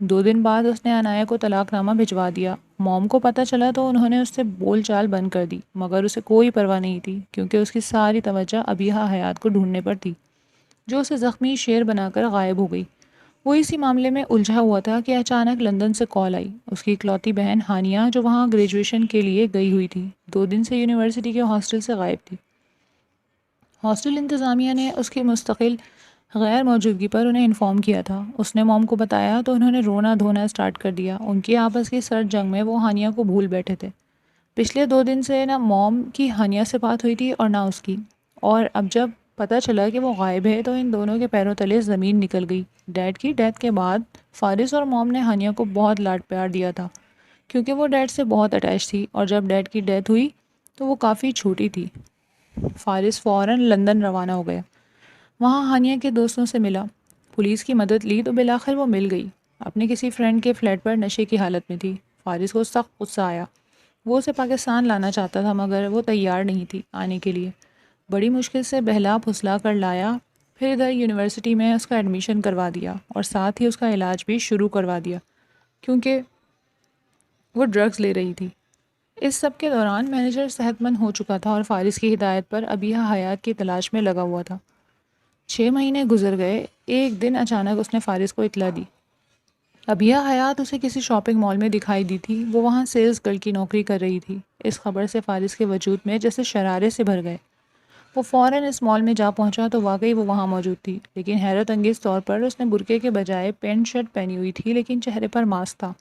2 دن بعد اس نے عنایا کو طلاق نامہ بھجوا دیا۔ موم کو پتہ چلا تو انہوں نے اس سے بول چال بند کر دی، مگر اسے کوئی پرواہ نہیں تھی، کیونکہ اس کی ساری توجہ ابیہا حیات کو ڈھونڈنے پر تھی، جو اسے زخمی شیر بنا کر غائب ہو گئی۔ وہ اسی معاملے میں الجھا ہوا تھا کہ اچانک لندن سے کال آئی۔ اس کی اکلوتی بہن ہانیہ، جو وہاں گریجویشن کے لیے گئی ہوئی تھی، 2 دن سے یونیورسٹی کے ہاسٹل سے غائب تھی۔ ہاسٹل انتظامیہ نے اس کی مستقل غیر موجودگی پر انہیں انفارم کیا تھا۔ اس نے موم کو بتایا تو انہوں نے رونا دھونا اسٹارٹ کر دیا۔ ان کی آپس کی سرد جنگ میں وہ ہانیہ کو بھول بیٹھے تھے۔ پچھلے 2 دن سے نہ موم کی ہانیہ سے بات ہوئی تھی اور نہ اس کی، اور اب جب پتہ چلا کہ وہ غائب ہے تو ان دونوں کے پیروں تلے زمین نکل گئی۔ ڈیڈ کی ڈیتھ کے بعد فارس اور موم نے ہانیہ کو بہت لاڈ پیار دیا تھا، کیونکہ وہ ڈیڈ سے بہت اٹیچ تھی، اور جب ڈیڈ کی ڈیتھ ہوئی تو وہ کافی چھوٹی تھی۔ فارس فوراً لندن روانہ ہو گیا۔ وہاں ہانیہ کے دوستوں سے ملا، پولیس کی مدد لی تو بالآخر وہ مل گئی۔ اپنے کسی فرینڈ کے فلیٹ پر نشے کی حالت میں تھی۔ فارس کو سخت غصہ آیا۔ وہ اسے پاکستان لانا چاہتا تھا، مگر وہ تیار نہیں تھی آنے کے لیے۔ بڑی مشکل سے بہلا پھسلا کر لایا، پھر ادھر یونیورسٹی میں اس کا ایڈمیشن کروا دیا اور ساتھ ہی اس کا علاج بھی شروع کروا دیا، کیونکہ وہ ڈرگز لے رہی تھی۔ اس سب کے دوران مینیجر صحت مند ہو چکا تھا اور فارس کی ہدایت پر ابیہا حیات کی تلاش میں لگا ہوا تھا۔ 6 مہینے گزر گئے۔ ایک دن اچانک اس نے فارس کو اطلاع دی۔ ابیہا حیات اسے کسی شاپنگ مال میں دکھائی دی تھی۔ وہ وہاں سیلز گرل کی نوکری کر رہی تھی۔ اس خبر سے فارس کے وجود میں جیسے شرارے سے بھر گئے۔ وہ فوراً اس مال میں جا پہنچا تو واقعی وہ وہاں موجود تھی، لیکن حیرت انگیز طور پر اس نے برقعے کے بجائے پینٹ شرٹ پہنی ہوئی تھی، لیکن چہرے پر ماسک تھا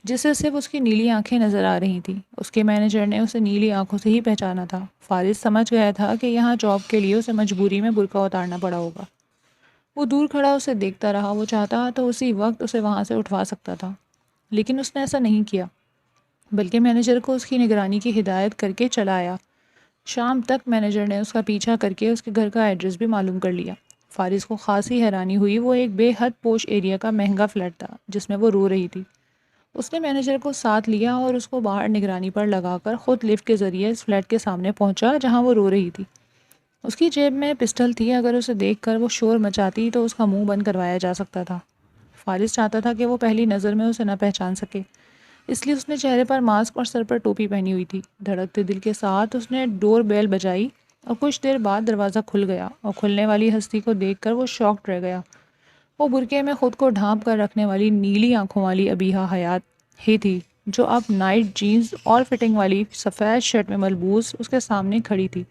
جس سے صرف اس کی نیلی آنکھیں نظر آ رہی تھیں۔ اس کے مینیجر نے اسے نیلی آنکھوں سے ہی پہچانا تھا۔ فارس سمجھ گیا تھا کہ یہاں جاب کے لیے اسے مجبوری میں برقع اتارنا پڑا ہوگا۔ وہ دور کھڑا اسے دیکھتا رہا۔ وہ چاہتا تو اسی وقت اسے وہاں سے اٹھوا سکتا تھا، لیکن اس نے ایسا نہیں کیا، بلکہ مینیجر کو اس کی نگرانی کی ہدایت کر کے چلا آیا۔ شام تک مینیجر نے اس کا پیچھا کر کے اس کے گھر کا ایڈریس بھی معلوم کر لیا۔ فارس کو خاصی حیرانی ہوئی۔ وہ ایک بے حد پوش ایریا کا مہنگا فلیٹ تھا جس میں وہ رو رہی تھی۔ اس نے مینیجر کو ساتھ لیا اور اس کو باہر نگرانی پر لگا کر خود لفٹ کے ذریعے اس فلیٹ کے سامنے پہنچا جہاں وہ رو رہی تھی۔ اس کی جیب میں پسٹل تھی، اگر اسے دیکھ کر وہ شور مچاتی تو اس کا منہ بند کروایا جا سکتا تھا۔ فارس چاہتا تھا کہ وہ پہلی نظر میں اسے نہ پہچان سکے، اس لیے اس نے چہرے پر ماسک اور سر پر ٹوپی پہنی ہوئی تھی۔ دھڑکتے دل کے ساتھ اس نے ڈور بیل بجائی اور کچھ دیر بعد دروازہ کھل گیا اور کھلنے والی ہستی کو دیکھ کر وہ شاکڈ رہ گیا۔ وہ برقعے میں خود کو ڈھانپ کر رکھنے والی نیلی آنکھوں والی ابیحہ حیات ہی تھی، جو اب نائٹ جینز اور فٹنگ والی سفید شرٹ میں ملبوس اس کے سامنے کھڑی تھی۔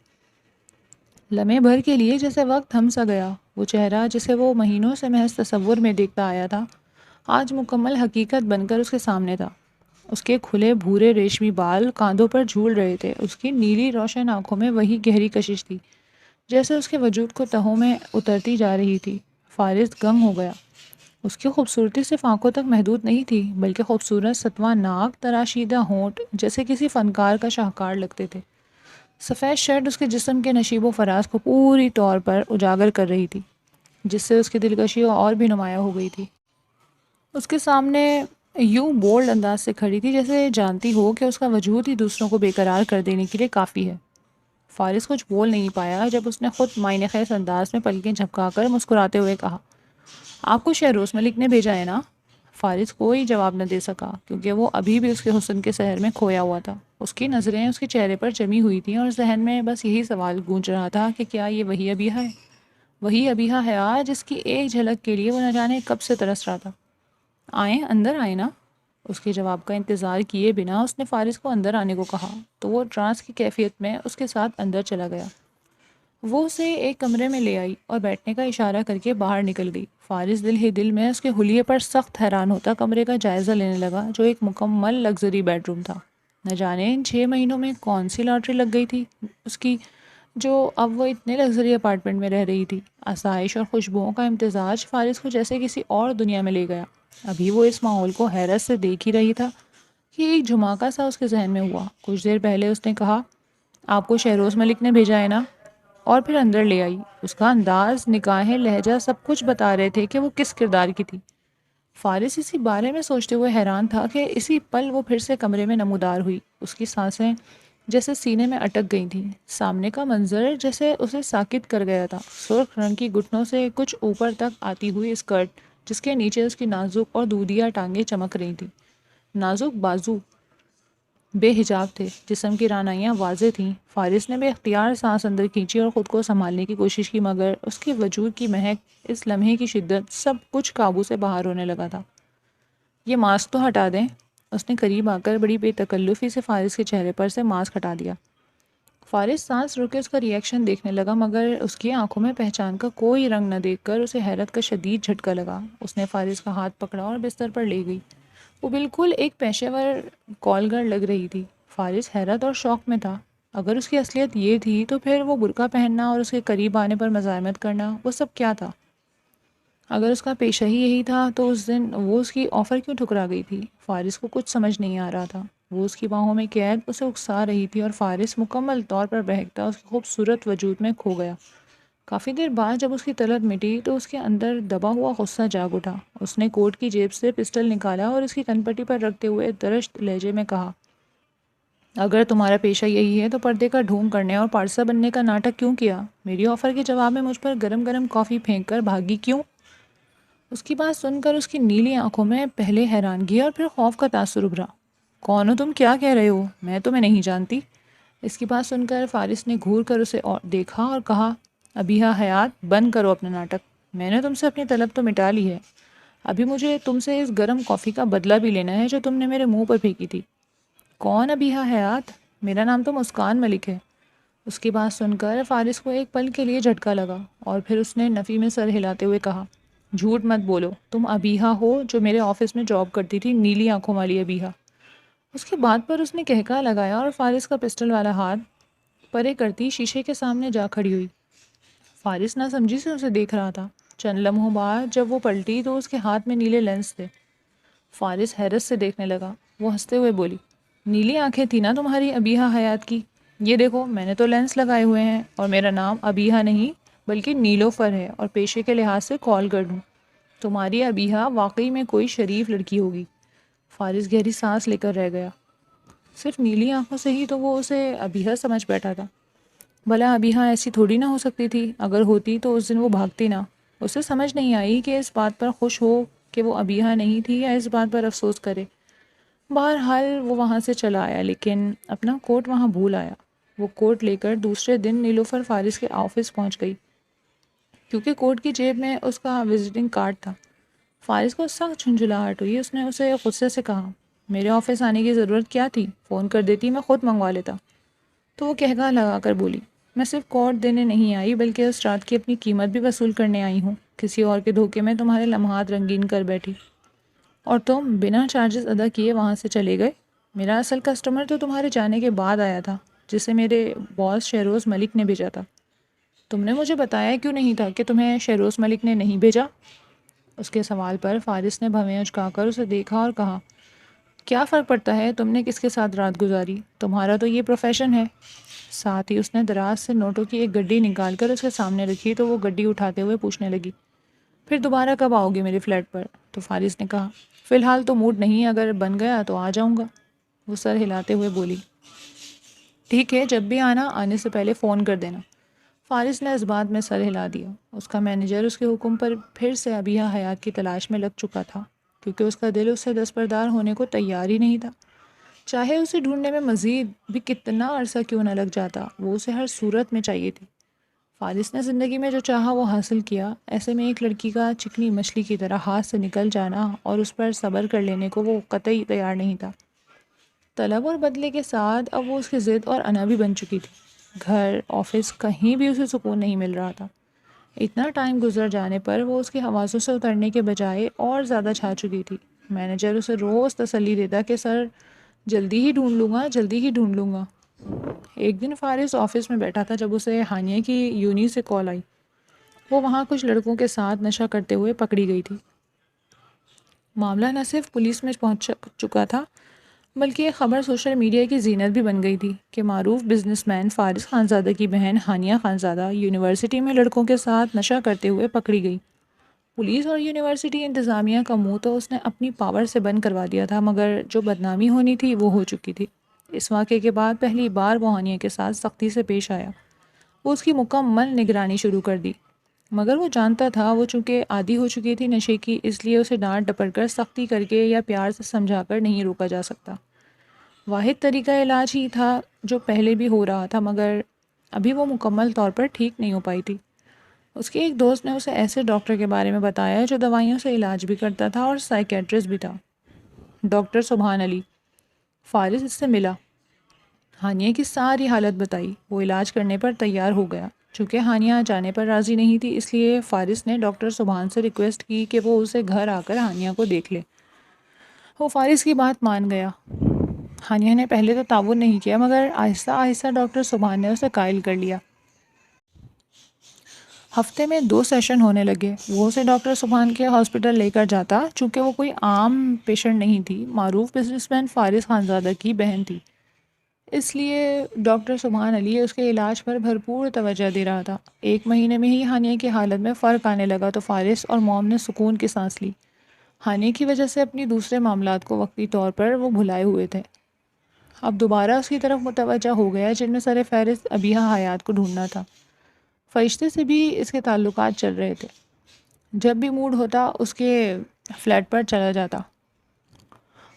لمحے بھر کے لیے جیسے وقت تھم سا گیا۔ وہ چہرہ جسے وہ مہینوں سے محض تصور میں دیکھتا آیا تھا، آج مکمل حقیقت بن کر اس کے سامنے تھا۔ اس کے کھلے بھورے ریشمی بال کاندھوں پر جھول رہے تھے، اس کی نیلی روشن آنکھوں میں وہی گہری کشش تھی جیسے اس کے وجود کو تہوں میں اترتی جا رہی تھی۔ فارس گنگ ہو گیا۔ اس کی خوبصورتی صرف آنکھوں تک محدود نہیں تھی، بلکہ خوبصورت ستواں ناک، تراشیدہ ہونٹ جیسے کسی فنکار کا شاہکار لگتے تھے۔ سفید شرٹ اس کے جسم کے نشیب و فراز کو پوری طور پر اجاگر کر رہی تھی، جس سے اس کی دلکشی اور بھی نمایاں ہو گئی تھی۔ اس کے سامنے یوں بولڈ انداز سے کھڑی تھی جیسے جانتی ہو کہ اس کا وجود ہی دوسروں کو بے قرار کر دینے کے لیے کافی ہے۔ فارس کچھ بول نہیں پایا جب اس نے خود معنی خیز انداز میں پلکیں جھپکا کر مسکراتے ہوئے کہا، آپ کو شہروز ملک نے بھیجا ہے نا؟ فارس کوئی جواب نہ دے سکا کیونکہ وہ ابھی بھی اس کے حسن کے سحر میں کھویا ہوا تھا۔ اس کی نظریں اس کے چہرے پر جمی ہوئی تھیں اور ذہن میں بس یہی سوال گونج رہا تھا کہ کیا یہ وہی ابیحہ ہے؟ وہی ابیحہ حیا جس کی ایک جھلک کے لیے وہ نہ جانے کب سے ترس رہا تھا۔ آئیں، اندر آئیں نا؟ اس کے جواب کا انتظار کیے بنا اس نے فارس کو اندر آنے کو کہا تو وہ ٹرانس کی کیفیت میں اس کے ساتھ اندر چلا گیا۔ وہ اسے ایک کمرے میں لے آئی اور بیٹھنے کا اشارہ کر کے باہر نکل گئی۔ فارس دل ہی دل میں اس کے حلیے پر سخت حیران ہوتا کمرے کا جائزہ لینے لگا، جو ایک مکمل لگژری بیڈ روم تھا۔ نہ جانے ان 6 مہینوں میں کون سی لاٹری لگ گئی تھی اس کی، جو اب وہ اتنے لگژری اپارٹمنٹ میں رہ رہی تھی۔ آسائش اور خوشبوؤں کا امتزاج فارس کو جیسے کسی اور دنیا میں لے گیا۔ ابھی وہ اس ماحول کو حیرت سے دیکھ ہی رہی تھا کہ ایک جھماکا سا اس کے ذہن میں ہوا۔ کچھ دیر پہلے اس نے کہا، آپ کو شہروز ملک نے بھیجا ہے نا؟ اور پھر اندر لے آئی۔ اس کا انداز، نگاہیں، لہجہ سب کچھ بتا رہے تھے کہ وہ کس کردار کی تھی۔ فارس اسی بارے میں سوچتے ہوئے حیران تھا کہ اسی پل وہ پھر سے کمرے میں نمودار ہوئی۔ اس کی سانسیں جیسے سینے میں اٹک گئی تھیں۔ سامنے کا منظر جیسے اسے ساکت کر گیا تھا۔ سرخ رنگ کی گھٹنوں سے کچھ اوپر تک آتی ہوئی اسکرٹ جس کے نیچے اس کی نازک اور دودھیا ٹانگیں چمک رہی تھیں۔ نازک بازو بے حجاب تھے، جسم کی رعنائیاں واضح تھیں۔ فارس نے بے اختیار سانس اندر کھینچی اور خود کو سنبھالنے کی کوشش کی، مگر اس کے وجود کی مہک، اس لمحے کی شدت، سب کچھ قابو سے باہر ہونے لگا تھا۔ یہ ماسک تو ہٹا دیں۔ اس نے قریب آ کر بڑی بے تکلفی سے فارس کے چہرے پر سے ماسک ہٹا دیا۔ فارس سانس روکے اس کا ری ایکشن دیکھنے لگا، مگر اس کی آنکھوں میں پہچان کا کوئی رنگ نہ دیکھ کر اسے حیرت کا شدید جھٹکا لگا۔ اس نے فارس کا ہاتھ پکڑا اور بستر پر لے گئی۔ وہ بالکل ایک پیشے ور کال گرل لگ رہی تھی۔ فارس حیرت اور شوق میں تھا۔ اگر اس کی اصلیت یہ تھی تو پھر وہ برقع پہننا اور اس کے قریب آنے پر مزاحمت کرنا، وہ سب کیا تھا؟ اگر اس کا پیشہ ہی یہی تھا تو اس دن وہ اس کی آفر کیوں ٹھکرا گئی تھی؟ فارس کو کچھ سمجھ نہیں آ رہا تھا۔ وہ اس کی باہوں میں قید اسے اکسا رہی تھی اور فارس مکمل طور پر بہکتا اس کے خوبصورت وجود میں کھو گیا۔ کافی دیر بعد جب اس کی طلب مٹی تو اس کے اندر دبا ہوا غصہ جاگ اٹھا۔ اس نے کوٹ کی جیب سے پسٹل نکالا اور اس کی کن پٹی پر رکھتے ہوئے درشت لہجے میں کہا، اگر تمہارا پیشہ یہی ہے تو پردے کا ڈھونگ کرنے اور پارسا بننے کا ناٹک کیوں کیا؟ میری آفر کے جواب میں مجھ پر گرم گرم کافی پھینک کر بھاگی کیوں؟ اس کی بات سن کر اس کی نیلی آنکھوں میں پہلے حیرانگی اور پھر خوف کا تاثر ابھرا۔ کون ہو تم؟ کیا کہہ رہے ہو؟ میں تمہیں نہیں جانتی۔ اس کی بات سن کر فارس نے گھور کر اسے دیکھا اور کہا، ابیحہ حیات، بند کرو اپنا ناٹک۔ میں نے تم سے اپنی طلب تو مٹا لی ہے، ابھی مجھے تم سے اس گرم کافی کا بدلہ بھی لینا ہے جو تم نے میرے منہ پر پھینکی تھی۔ کون ابیحہ حیات؟ میرا نام تو مسکان ملک ہے۔ اس کی بات سن کر فارس کو ایک پل کے لیے جھٹکا لگا اور پھر اس نے نفی میں سر ہلاتے ہوئے کہا، جھوٹ مت بولو، تم ابیحہ ہو جو میرے آفس میں جاب کرتی تھی، نیلی آنکھوں والی ابیحہ۔ اس کی بات پر اس نے کہکا لگایا اور فارس کا پسٹل والا ہاتھ پرے کرتی شیشے کے سامنے جا کھڑی ہوئی۔ فارس نہ سمجھی سے اسے دیکھ رہا تھا۔ چند لمحوں بعد جب وہ پلٹی تو اس کے ہاتھ میں نیلے لینس تھے۔ فارس حیرت سے دیکھنے لگا۔ وہ ہنستے ہوئے بولی، نیلی آنکھیں تھی نا تمہاری ابیحہ حیات کی؟ یہ دیکھو، میں نے تو لینس لگائے ہوئے ہیں اور میرا نام ابیحہ نہیں بلکہ نیلوفر ہے اور پیشے کے لحاظ سے کال گرل ہوں۔ تمہاری ابیحہ واقعی میں کوئی شریف لڑکی ہوگی۔ فارس گہری سانس لے کر رہ گیا۔ صرف نیلی آنکھوں سے ہی تو وہ اسے ابیحہ سمجھ بیٹھا تھا۔ بھلا ابیہا ایسی تھوڑی نہ ہو سکتی تھی، اگر ہوتی تو اس دن وہ بھاگتی نہ۔ اسے سمجھ نہیں آئی کہ اس بات پر خوش ہو کہ وہ ابیہا نہیں تھی یا اس بات پر افسوس کرے۔ بہرحال وہ وہاں سے چلا آیا، لیکن اپنا کوٹ وہاں بھول آیا۔ وہ کوٹ لے کر دوسرے دن نیلوفر فارس کے آفس پہنچ گئی، کیونکہ کوٹ کی جیب میں اس کا وزٹنگ کارڈ تھا۔ فارس کو سخت جھنجھلاہٹ ہوئی۔ اس نے اسے غصے سے کہا، میرے آفس آنے کی ضرورت کیا تھی؟ فون کر دیتی، میں خود منگوا لیتا۔ تو وہ کہکا لگا کر بولی، میں صرف کوٹ دینے نہیں آئی بلکہ اس رات کی اپنی قیمت بھی وصول کرنے آئی ہوں۔ کسی اور کے دھوکے میں تمہارے لمحات رنگین کر بیٹھی، اور تم بنا چارجز ادا کیے وہاں سے چلے گئے۔ میرا اصل کسٹمر تو تمہارے جانے کے بعد آیا تھا، جسے میرے باس شہروز ملک نے بھیجا تھا۔ تم نے مجھے بتایا کیوں نہیں تھا کہ تمہیں شہروز ملک نے نہیں بھیجا؟ اس کے سوال پر فارس نے بھویں اچکا کر اسے دیکھا اور کہا، کیا فرق پڑتا ہے تم نے کس کے ساتھ رات گزاری؟ تمہارا تو یہ پروفیشن ہے۔ ساتھ ہی اس نے دراز سے نوٹوں کی ایک گڈی نکال کر اس کے سامنے رکھی تو وہ گڈی اٹھاتے ہوئے پوچھنے لگی، پھر دوبارہ کب آؤ گے میرے فلیٹ پر؟ تو فارس نے کہا، فی الحال تو موڈ نہیں، اگر بن گیا تو آ جاؤں گا۔ وہ سر ہلاتے ہوئے بولی، ٹھیک ہے، جب بھی آنا، آنے سے پہلے فون کر دینا۔ فارس نے اس بات میں سر ہلا دیا۔ اس کا مینیجر اس کے حکم پر پھر سے ابیہا حیات کی تلاش میں لگ چکا تھا، کیونکہ اس کا دل اس سے دستبردار ہونے کو تیار ہی نہیں تھا۔ چاہے اسے ڈھونڈنے میں مزید بھی کتنا عرصہ کیوں نہ لگ جاتا، وہ اسے ہر صورت میں چاہیے تھی۔ فارس نے زندگی میں جو چاہا وہ حاصل کیا، ایسے میں ایک لڑکی کا چکنی مچھلی کی طرح ہاتھ سے نکل جانا اور اس پر صبر کر لینے کو وہ قطعی تیار نہیں تھا۔ طلب اور بدلے کے ساتھ اب وہ اس کی ضد اور انا بھی بن چکی تھی۔ گھر، آفس، کہیں بھی اسے سکون نہیں مل رہا تھا۔ اتنا ٹائم گزر جانے پر وہ اس کے حواسوں سے اترنے کے بجائے اور زیادہ چھا چکی تھی۔ مینیجر اسے روز تسلی دیتا کہ سر جلدی ہی ڈھونڈ لوں گا، جلدی ہی ڈھونڈ لوں گا۔ ایک دن فارس آفس میں بیٹھا تھا جب اسے ہانیہ کی یونی سے کال آئی۔ وہ وہاں کچھ لڑکوں کے ساتھ نشہ کرتے ہوئے پکڑی گئی تھی۔ معاملہ نہ صرف پولیس میں پہنچ چکا تھا، بلکہ یہ خبر سوشل میڈیا کی زینت بھی بن گئی تھی کہ معروف بزنس مین فارس خانزادہ کی بہن ہانیہ خانزادہ یونیورسٹی میں لڑکوں کے ساتھ نشہ کرتے ہوئے پکڑی گئی۔ پولیس اور یونیورسٹی انتظامیہ کا منہ تو اس نے اپنی پاور سے بند کروا دیا تھا، مگر جو بدنامی ہونی تھی وہ ہو چکی تھی۔ اس واقعے کے بعد پہلی بار وہ ہانیہ کے ساتھ سختی سے پیش آیا۔ وہ اس کی مکمل نگرانی شروع کر دی، مگر وہ جانتا تھا وہ چونکہ عادی ہو چکی تھی نشے کی، اس لیے اسے ڈانٹ ڈپٹ کر، سختی کر کے یا پیار سے سمجھا کر نہیں روکا جا سکتا۔ واحد طریقہ علاج ہی تھا جو پہلے بھی ہو رہا تھا، مگر ابھی وہ مکمل طور پر ٹھیک نہیں ہو پائی تھی۔ اس کے ایک دوست نے اسے ایسے ڈاکٹر کے بارے میں بتایا جو دوائیوں سے علاج بھی کرتا تھا اور سائیکیٹرسٹ بھی تھا، ڈاکٹر سبحان علی۔ فارس اس سے ملا، ہانیہ کی ساری حالت بتائی۔ وہ علاج کرنے پر تیار ہو گیا۔ چونکہ ہانیہ جانے پر راضی نہیں تھی، اس لیے فارس نے ڈاکٹر سبحان سے ریکویسٹ کی کہ وہ اسے گھر آ کر ہانیہ کو دیکھ لے۔ وہ فارس کی بات مان گیا۔ ہانیہ نے پہلے تو تعاون نہیں کیا، مگر آہستہ آہستہ ڈاکٹر سبحان نے اسے قائل کر لیا۔ ہفتے میں 2 سیشن ہونے لگے۔ وہ اسے ڈاکٹر سبحان کے ہاسپٹل لے کر جاتا، چونکہ وہ کوئی عام پیشنٹ نہیں تھی، معروف بزنس مین فارس خانزادہ کی بہن تھی۔ اس لیے ڈاکٹر سبحان علی اس کے علاج پر بھرپور توجہ دے رہا تھا۔ 1 مہینے میں ہی ہانیہ کی حالت میں فرق آنے لگا تو فارس اور موم نے سکون کی سانس لی۔ ہانیہ کی وجہ سے اپنی دوسرے معاملات کو وقتی طور پر وہ بھلائے ہوئے تھے، اب دوبارہ اس کی طرف متوجہ ہو گیا، جن میں سر فہرست ابیہا حیات کو ڈھونڈنا تھا۔ فرشتے سے بھی اس کے تعلقات چل رہے تھے۔ جب بھی موڈ ہوتا اس کے فلیٹ پر چلا جاتا،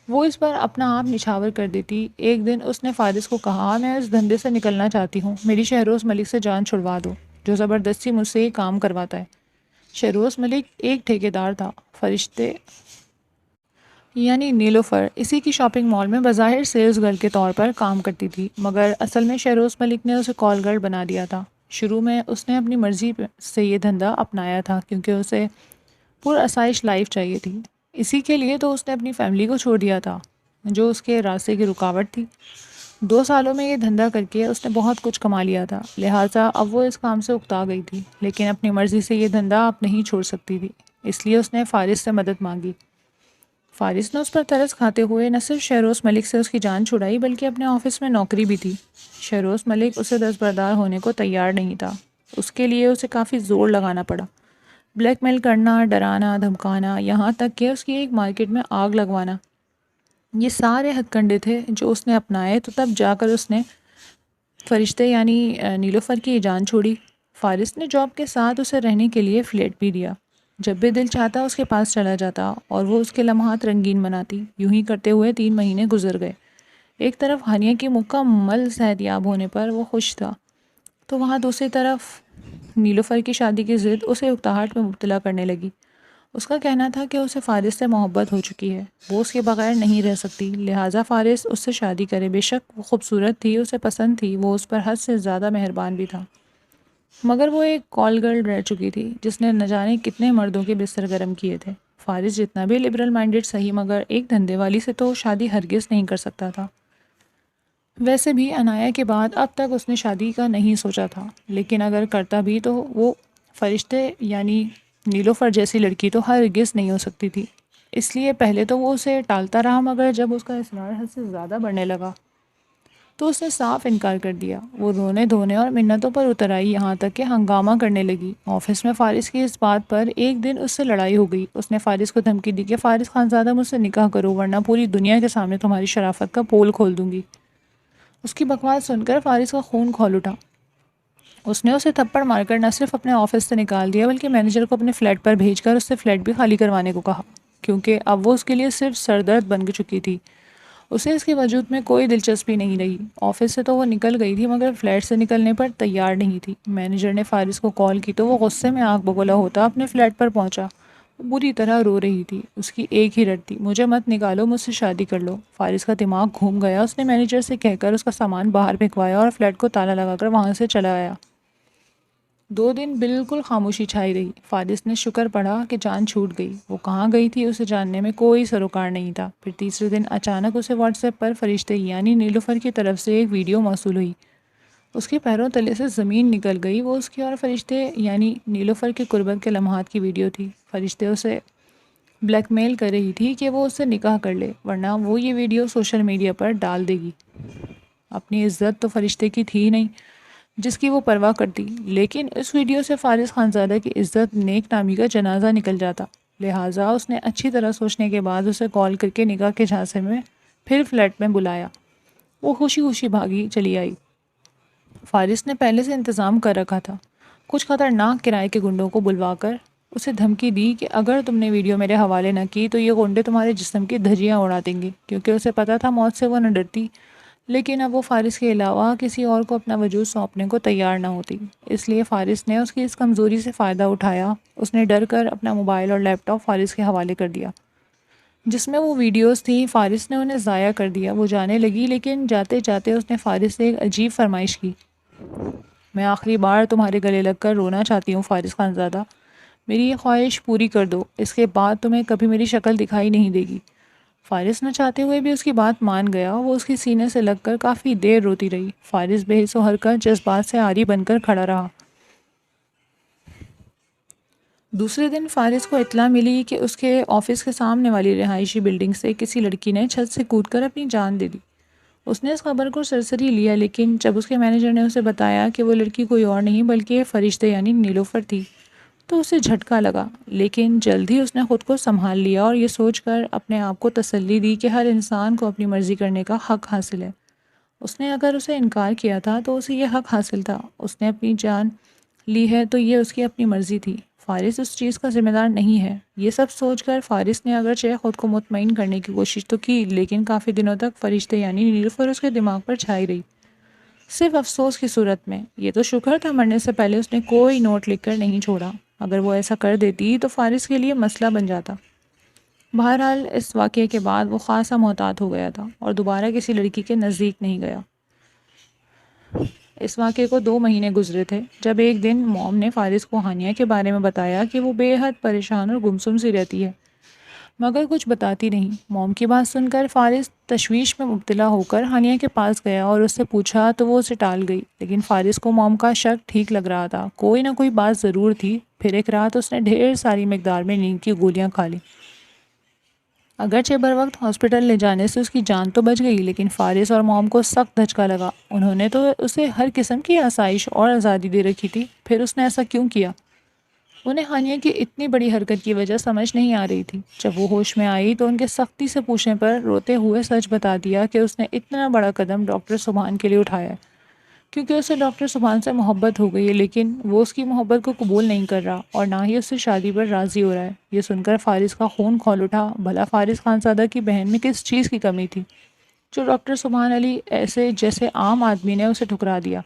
وہ اس پر اپنا آپ نچھاور کر دیتی۔ ایک دن اس نے فارس کو کہا، میں اس دھندے سے نکلنا چاہتی ہوں، میری شہروز ملک سے جان چھڑوا دو، جو زبردستی مجھ سے یہ کام کرواتا ہے۔ شہروز ملک ایک ٹھیکیدار تھا، فرشتے یعنی نیلوفر اسی کی شاپنگ مال میں بظاہر سیلز گرل کے طور پر کام کرتی تھی، مگر اصل میں شہروز ملک نے اسے کال گرل بنا دیا تھا۔ شروع میں اس نے اپنی مرضی سے یہ دھندا اپنایا تھا، کیونکہ اسے پرآسائش لائف چاہیے تھی۔ اسی کے لیے تو اس نے اپنی فیملی کو چھوڑ دیا تھا، جو اس کے راستے کی رکاوٹ تھی۔ 2 سالوں میں یہ دھندا کر کے اس نے بہت کچھ کما لیا تھا، لہٰذا اب وہ اس کام سے اکتا گئی تھی، لیکن اپنی مرضی سے یہ دھندا اب نہیں چھوڑ سکتی تھی، اس لیے اس نے فارس سے مدد مانگی۔ فارس نے اس پر ترس کھاتے ہوئے نہ صرف شہروز ملک سے اس کی جان چھڑائی، بلکہ اپنے آفس میں نوکری بھی تھی۔ شہروز ملک اسے دستبردار ہونے کو تیار نہیں تھا۔ اس کے لیے اسے کافی زور لگانا پڑا، بلیک میل کرنا، ڈرانا، دھمکانا، یہاں تک کہ اس کی ایک مارکیٹ میں آگ لگوانا۔ یہ سارے ہتھ کنڈے تھے جو اس نے اپنائے، تو تب جا کر اس نے فرشتے یعنی نیلوفر کی جان چھوڑی۔ فارس نے جاب کے ساتھ اسے رہنے کے لیے فلیٹ بھی دیا۔ جب بھی دل چاہتا اس کے پاس چلا جاتا اور وہ اس کے لمحات رنگین بناتی۔ یوں ہی کرتے ہوئے 3 مہینے گزر گئے۔ ایک طرف ہانیہ کی مکمل صحت یاب ہونے پر وہ خوش تھا، تو وہاں دوسری طرف نیلوفر کی شادی کی ضد اسے اکتاہٹ میں مبتلا کرنے لگی۔ اس کا کہنا تھا کہ اسے فارس سے محبت ہو چکی ہے، وہ اس کے بغیر نہیں رہ سکتی، لہٰذا فارس اس سے شادی کرے۔ بے شک وہ خوبصورت تھی، اسے پسند تھی، وہ اس پر حد سے زیادہ مہربان بھی تھا، مگر وہ ایک کال گرل رہ چکی تھی جس نے نہ جانے کتنے مردوں کے بستر گرم کیے تھے۔ فارس جتنا بھی لبرل مائنڈڈ صحیح، مگر ایک دھندے والی سے تو شادی ہرگز نہیں کر سکتا تھا۔ ویسے بھی عنایہ کے بعد اب تک اس نے شادی کا نہیں سوچا تھا، لیکن اگر کرتا بھی تو وہ فرشتے یعنی نیلوفر جیسی لڑکی تو ہرگز نہیں ہو سکتی تھی۔ اس لیے پہلے تو وہ اسے ٹالتا رہا، مگر جب اس کا اصرار حد سے زیادہ بڑھنے لگا تو اس نے صاف انکار کر دیا۔ وہ رونے دھونے اور منتوں پر اتر آئی، یہاں تک کہ ہنگامہ کرنے لگی۔ آفس میں فارس کی اس بات پر ایک دن اس سے لڑائی ہو گئی۔ اس نے فارس کو دھمکی دی کہ فارس خانزادہ مجھ سے نکاح کرو ورنہ پوری دنیا کے سامنے تمہاری شرافت کا پول کھول دوں گی۔ اس کی بکواس سن کر فارس کا خون کھول اٹھا۔ اس نے اسے تھپڑ مار کر نہ صرف اپنے آفس سے نکال دیا بلکہ مینیجر کو اپنے فلیٹ پر بھیج کر اس سے فلیٹ بھی خالی کروانے کو کہا، کیونکہ اب وہ اس کے لیے صرف سردرد بن چکی تھی۔ اسے اس کے وجود میں کوئی دلچسپی نہیں رہی۔ آفس سے تو وہ نکل گئی تھی، مگر فلیٹ سے نکلنے پر تیار نہیں تھی۔ مینیجر نے فارس کو کال کی تو وہ غصے میں آگ بگولا ہوتا اپنے فلیٹ پر پہنچا۔ وہ بری طرح رو رہی تھی۔ اس کی ایک ہی رٹ تھی، مجھے مت نکالو، مجھ سے شادی کر لو۔ فارس کا دماغ گھوم گیا۔ اس نے مینیجر سے کہہ کر اس کا سامان باہر پھینکوایا اور فلیٹ کو تالا لگا کر وہاں سے چلا آیا۔ 2 دن بالکل خاموشی چھائی رہی۔ فارس نے شکر پڑھا کہ جان چھوٹ گئی۔ وہ کہاں گئی تھی اسے جاننے میں کوئی سروکار نہیں تھا۔ پھر تیسرے دن اچانک اسے واٹس ایپ پر فرشتے یعنی نیلوفر کی طرف سے ایک ویڈیو موصول ہوئی۔ اس کے پیروں تلے سے زمین نکل گئی۔ وہ اس کی اور فرشتے یعنی نیلوفر کے قربت کے لمحات کی ویڈیو تھی۔ فرشتے اسے بلیک میل کر رہی تھی کہ وہ اس سے نکاح کر لے ورنہ وہ یہ ویڈیو سوشل میڈیا پر ڈال دے گی۔ اپنی عزت تو فرشتے کی تھی نہیں جس کی وہ پرواہ کرتی، لیکن اس ویڈیو سے فارس خانزادہ کی عزت نیک نامی کا جنازہ نکل جاتا۔ لہٰذا اس نے اچھی طرح سوچنے کے بعد اسے کال کر کے نکاح کے جھانسے میں پھر فلیٹ میں بلایا۔ وہ خوشی خوشی بھاگی چلی آئی۔ فارس نے پہلے سے انتظام کر رکھا تھا۔ کچھ خطرناک کرائے کے گنڈوں کو بلوا کر اسے دھمکی دی کہ اگر تم نے ویڈیو میرے حوالے نہ کی تو یہ گنڈے تمہارے جسم کی دھجیاں اڑا دیں گے، کیونکہ اسے پتا تھا موت سے وہ نہ ڈرتی، لیکن اب وہ فارس کے علاوہ کسی اور کو اپنا وجود سونپنے کو تیار نہ ہوتی۔ اس لیے فارس نے اس کی اس کمزوری سے فائدہ اٹھایا۔ اس نے ڈر کر اپنا موبائل اور لیپ ٹاپ فارس کے حوالے کر دیا۔ جس میں وہ ویڈیوز تھیں، فارس نے انہیں ضائع کر دیا۔ وہ جانے لگی، لیکن جاتے جاتے اس نے فارس سے ایک عجیب فرمائش کی۔ میں آخری بار تمہارے گلے لگ کر رونا چاہتی ہوں فارس خانزادہ، میری یہ خواہش پوری کر دو، اس کے بعد تمہیں کبھی میری شکل دکھائی نہیں دے گی۔ فارس نہ چاہتے ہوئے بھی اس کی بات مان گیا۔ وہ اس کی سینے سے لگ کر کافی دیر روتی رہی۔ فارس بے حس و حرکت جذبات سے عاری بن کر کھڑا رہا۔ دوسرے دن فارس کو اطلاع ملی کہ اس کے آفس کے سامنے والی رہائشی بلڈنگ سے کسی لڑکی نے چھت سے کود کر اپنی جان دے دی۔ اس نے اس خبر کو سرسری لیا، لیکن جب اس کے مینیجر نے اسے بتایا کہ وہ لڑکی کوئی اور نہیں بلکہ فرشتے یعنی نیلوفر تھی تو اسے جھٹکا لگا، لیکن جلد ہی اس نے خود کو سنبھال لیا اور یہ سوچ کر اپنے آپ کو تسلی دی کہ ہر انسان کو اپنی مرضی کرنے کا حق حاصل ہے۔ اس نے اگر اسے انکار کیا تھا تو اسے یہ حق حاصل تھا۔ اس نے اپنی جان لی ہے تو یہ اس کی اپنی مرضی تھی۔ فارس اس چیز کا ذمہ دار نہیں ہے۔ یہ سب سوچ کر فارس نے اگرچہ خود کو مطمئن کرنے کی کوشش تو کی، لیکن کافی دنوں تک فرشتے یعنی نیلوفر اس کے دماغ پر چھائی رہی، صرف افسوس کی صورت میں۔ یہ تو شکر تھا مرنے سے پہلے اس نے کوئی نوٹ لکھ کر نہیں چھوڑا، اگر وہ ایسا کر دیتی تو فارس کے لیے مسئلہ بن جاتا۔ بہرحال اس واقعے کے بعد وہ خاصا محتاط ہو گیا تھا اور دوبارہ کسی لڑکی کے نزدیک نہیں گیا۔ اس واقعے کو 2 مہینے گزرے تھے جب ایک دن موم نے فارس کو ہانیہ کے بارے میں بتایا کہ وہ بے حد پریشان اور گمسم سی رہتی ہے، مگر کچھ بتاتی نہیں۔ موم کی بات سن کر فارس تشویش میں مبتلا ہو کر ہانیہ کے پاس گیا اور اس سے پوچھا تو وہ اسے ٹال گئی، لیکن فارس کو موم کا شک ٹھیک لگ رہا تھا، کوئی نہ کوئی بات ضرور تھی۔ پھر ایک رات اس نے ڈھیر ساری مقدار میں نیند کی گولیاں کھا لیں۔ اگرچہ بروقت ہاسپٹل لے جانے سے اس کی جان تو بچ گئی، لیکن فارس اور موم کو سخت دھچکا لگا۔ انہوں نے تو اسے ہر قسم کی آسائش اور آزادی دے رکھی تھی، پھر اس نے ایسا کیوں کیا؟ انہیں ہانیہ کی اتنی بڑی حرکت کی وجہ سمجھ نہیں آ رہی تھی۔ جب وہ ہوش میں آئی تو ان کے سختی سے پوچھنے پر روتے ہوئے سچ بتا دیا کہ اس نے اتنا بڑا قدم ڈاکٹر سبحان کے لیے اٹھایا ہے۔ کیونکہ اسے ڈاکٹر سبحان سے محبت ہو گئی ہے، لیکن وہ اس کی محبت کو قبول نہیں کر رہا اور نہ ہی اس سے شادی پر راضی ہو رہا ہے۔ یہ سن کر فارس کا خون کھول اٹھا۔ بھلا فارس خانزادہ کی بہن میں کس چیز کی کمی تھی جو ڈاکٹر سبحان علی ایسے جیسے عام آدمی نے اسے ٹھکرا دیا؟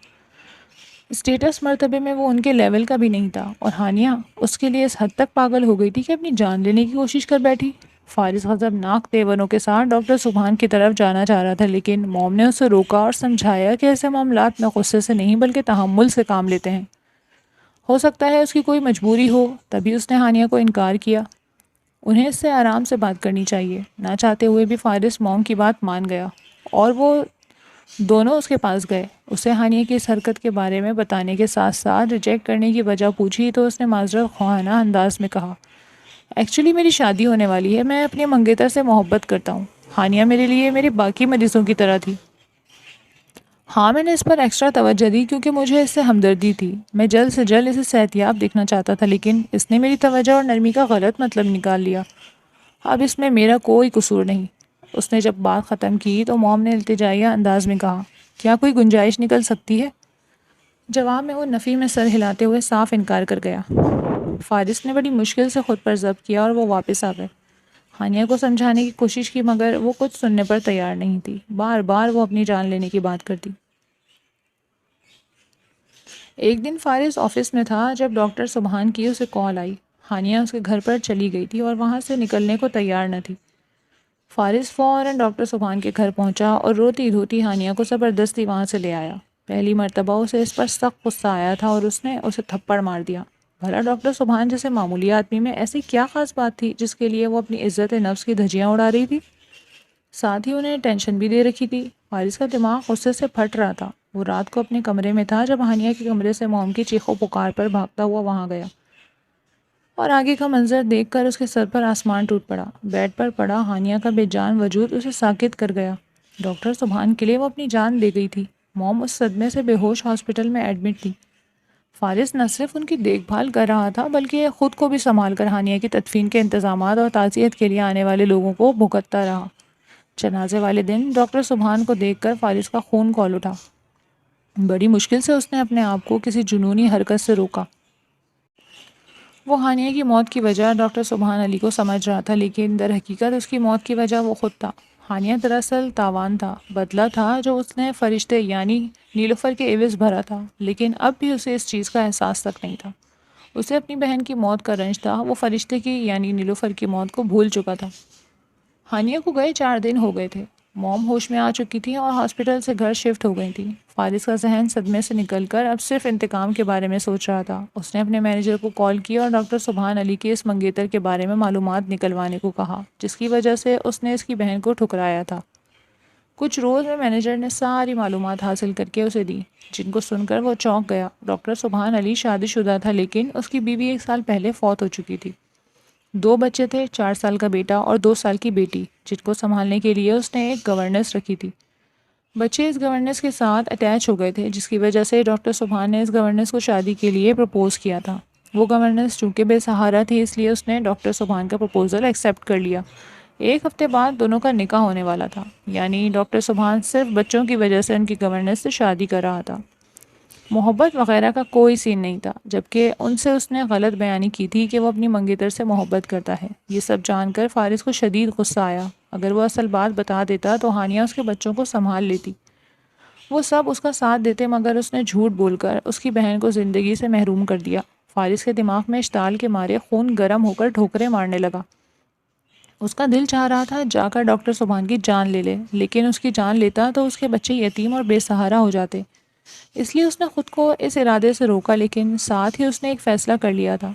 اسٹیٹس مرتبے میں وہ ان کے لیول کا بھی نہیں تھا، اور ہانیہ اس کے لیے اس حد تک پاگل ہو گئی تھی کہ اپنی جان لینے کی کوشش کر بیٹھی۔ فارس غضبناک تیوروں کے ساتھ ڈاکٹر سبحان کی طرف جانا چاہ رہا تھا، لیکن موم نے اسے روکا اور سمجھایا کہ ایسے معاملات میں غصے سے نہیں بلکہ تحمل سے کام لیتے ہیں۔ ہو سکتا ہے اس کی کوئی مجبوری ہو، تبھی اس نے ہانیہ کو انکار کیا۔ انہیں اس سے آرام سے بات کرنی چاہیے۔ نہ چاہتے ہوئے بھی فارس موم کی بات مان گیا اور وہ دونوں اس کے پاس گئے۔ اسے ہانیہ کی اس حرکت کے بارے میں بتانے کے ساتھ ساتھ ریجیکٹ کرنے کی وجہ پوچھی تو اس نے معذرت خواہانہ انداز میں کہا، ایکچولی میری شادی ہونے والی ہے، میں اپنے منگیتر سے محبت کرتا ہوں۔ ہانیہ میرے لیے میرے باقی مریضوں کی طرح تھی۔ ہاں، میں نے اس پر ایکسٹرا توجہ دی کیونکہ مجھے اس سے ہمدردی تھی۔ میں جلد سے جلد اسے صحت یاب دیکھنا چاہتا تھا، لیکن اس نے میری توجہ اور نرمی کا غلط مطلب نکال لیا۔ اب اس میں میرا کوئی قصور نہیں۔ اس نے جب بات ختم کی تو موم نے التجائیہ انداز میں کہا، کیا کوئی گنجائش نکل سکتی ہے؟ جواب میں وہ نفی میں سر ہلاتے ہوئے صاف انکار کر گیا۔ فارس نے بڑی مشکل سے خود پر ضبط کیا اور وہ واپس آ گئے۔ ہانیہ کو سمجھانے کی کوشش کی مگر وہ کچھ سننے پر تیار نہیں تھی۔ بار بار وہ اپنی جان لینے کی بات کرتی۔ ایک دن فارس آفس میں تھا جب ڈاکٹر سبحان کی اسے کال آئی۔ ہانیہ اس کے گھر پر چلی گئی تھی اور وہاں سے نکلنے کو تیار نہ تھی۔ فارس فوراً ڈاکٹر سبحان کے گھر پہنچا اور روتی دھوتی ہانیہ کو زبردستی وہاں سے لے آیا۔ پہلی مرتبہ اسے اس پر سخت غصہ آیا تھا اور اس نے اسے تھپڑ مار دیا۔ بھلا ڈاکٹر سبحان جیسے معمولی آدمی میں ایسی کیا خاص بات تھی جس کے لیے وہ اپنی عزت نفس کی دھجیاں اڑا رہی تھی؟ ساتھ ہی انہیں ٹینشن بھی دے رکھی تھی۔ فارس کا دماغ غصے سے پھٹ رہا تھا۔ وہ رات کو اپنے کمرے میں تھا جب ہانیہ کے کمرے سے موم کی چیخو پکار پر بھاگتا ہوا وہاں گیا، اور آگے کا منظر دیکھ کر اس کے سر پر آسمان ٹوٹ پڑا۔ بیڈ پر پڑا ہانیہ کا بے جان وجود اسے ساکت کر گیا۔ ڈاکٹر سبحان کے لیے وہ اپنی جان دے گئی تھی۔ موم اس صدمے سے بے ہوش ہاسپٹل میں ایڈمٹ تھی۔ فارس نہ صرف ان کی دیکھ بھال کر رہا تھا بلکہ خود کو بھی سنبھال کر ہانیہ کی تدفین کے انتظامات اور تعزیت کے لیے آنے والے لوگوں کو بھگتتا رہا۔ جنازے والے دن ڈاکٹر سبحان کو دیکھ کر فارس کا خون کھول اٹھا۔ بڑی مشکل سے اس نے اپنے آپ کو کسی جنونی حرکت سے روکا۔ وہ ہانیہ کی موت کی وجہ ڈاکٹر سبحان علی کو سمجھ رہا تھا، لیکن در حقیقت اس کی موت کی وجہ وہ خود تھا۔ ہانیہ دراصل تاوان تھا، بدلہ تھا جو اس نے فرشتے یعنی نیلوفر کے عوض بھرا تھا، لیکن اب بھی اسے اس چیز کا احساس تک نہیں تھا۔ اسے اپنی بہن کی موت کا رنج تھا، وہ فرشتے کی یعنی نیلوفر کی موت کو بھول چکا تھا۔ ہانیہ کو گئے 4 دن ہو گئے تھے۔ موم ہوش میں آ چکی تھی اور ہاسپٹل سے گھر شفٹ ہو گئی تھی۔ فارس کا ذہن صدمے سے نکل کر اب صرف انتقام کے بارے میں سوچ رہا تھا۔ اس نے اپنے مینیجر کو کال کی اور ڈاکٹر سبحان علی کے اس منگیتر کے بارے میں معلومات نکلوانے کو کہا جس کی وجہ سے اس نے اس کی بہن کو ٹھکرایا تھا۔ کچھ روز میں مینیجر نے ساری معلومات حاصل کر کے اسے دی، جن کو سن کر وہ چونک گیا۔ ڈاکٹر سبحان علی شادی شدہ تھا، لیکن اس کی بیوی 1 سال پہلے فوت ہو چکی تھی۔ 2 بچے تھے، 4 سال کا بیٹا اور 2 سال کی بیٹی، جن کو سنبھالنے کے لیے اس نے ایک گورننس رکھی تھی۔ بچے اس گورننس کے ساتھ اٹیچ ہو گئے تھے، جس کی وجہ سے ڈاکٹر سبحان نے اس گورننس کو شادی کے لیے پرپوز کیا تھا۔ وہ گورننس چونکہ بے سہارا تھی، اس لیے اس نے ڈاکٹر سبحان کا پرپوزل ایکسیپٹ کر لیا۔ 1 ہفتے بعد دونوں کا نکاح ہونے والا تھا، یعنی ڈاکٹر سبحان صرف بچوں کی وجہ سے ان کی گورننس سے شادی کر رہا تھا۔ محبت وغیرہ کا کوئی سین نہیں تھا، جبکہ ان سے اس نے غلط بیانی کی تھی کہ وہ اپنی منگیتر سے محبت کرتا ہے۔ یہ سب جان کر فارس کو شدید غصہ آیا۔ اگر وہ اصل بات بتا دیتا تو ہانیہ اس کے بچوں کو سنبھال لیتی۔ وہ سب اس کا ساتھ دیتے، مگر اس نے جھوٹ بول کر اس کی بہن کو زندگی سے محروم کر دیا۔ فارس کے دماغ میں اشتعال کے مارے خون گرم ہو کر ٹھوکریں مارنے لگا۔ اس کا دل چاہ رہا تھا جا کر ڈاکٹر سبحان کی جان لے لے، لیکن اس کی جان لیتا تو اس کے بچے یتیم اور بے سہارا ہو جاتے۔ اس لیے اس نے خود کو اس ارادے سے روکا، لیکن ساتھ ہی اس نے ایک فیصلہ کر لیا تھا،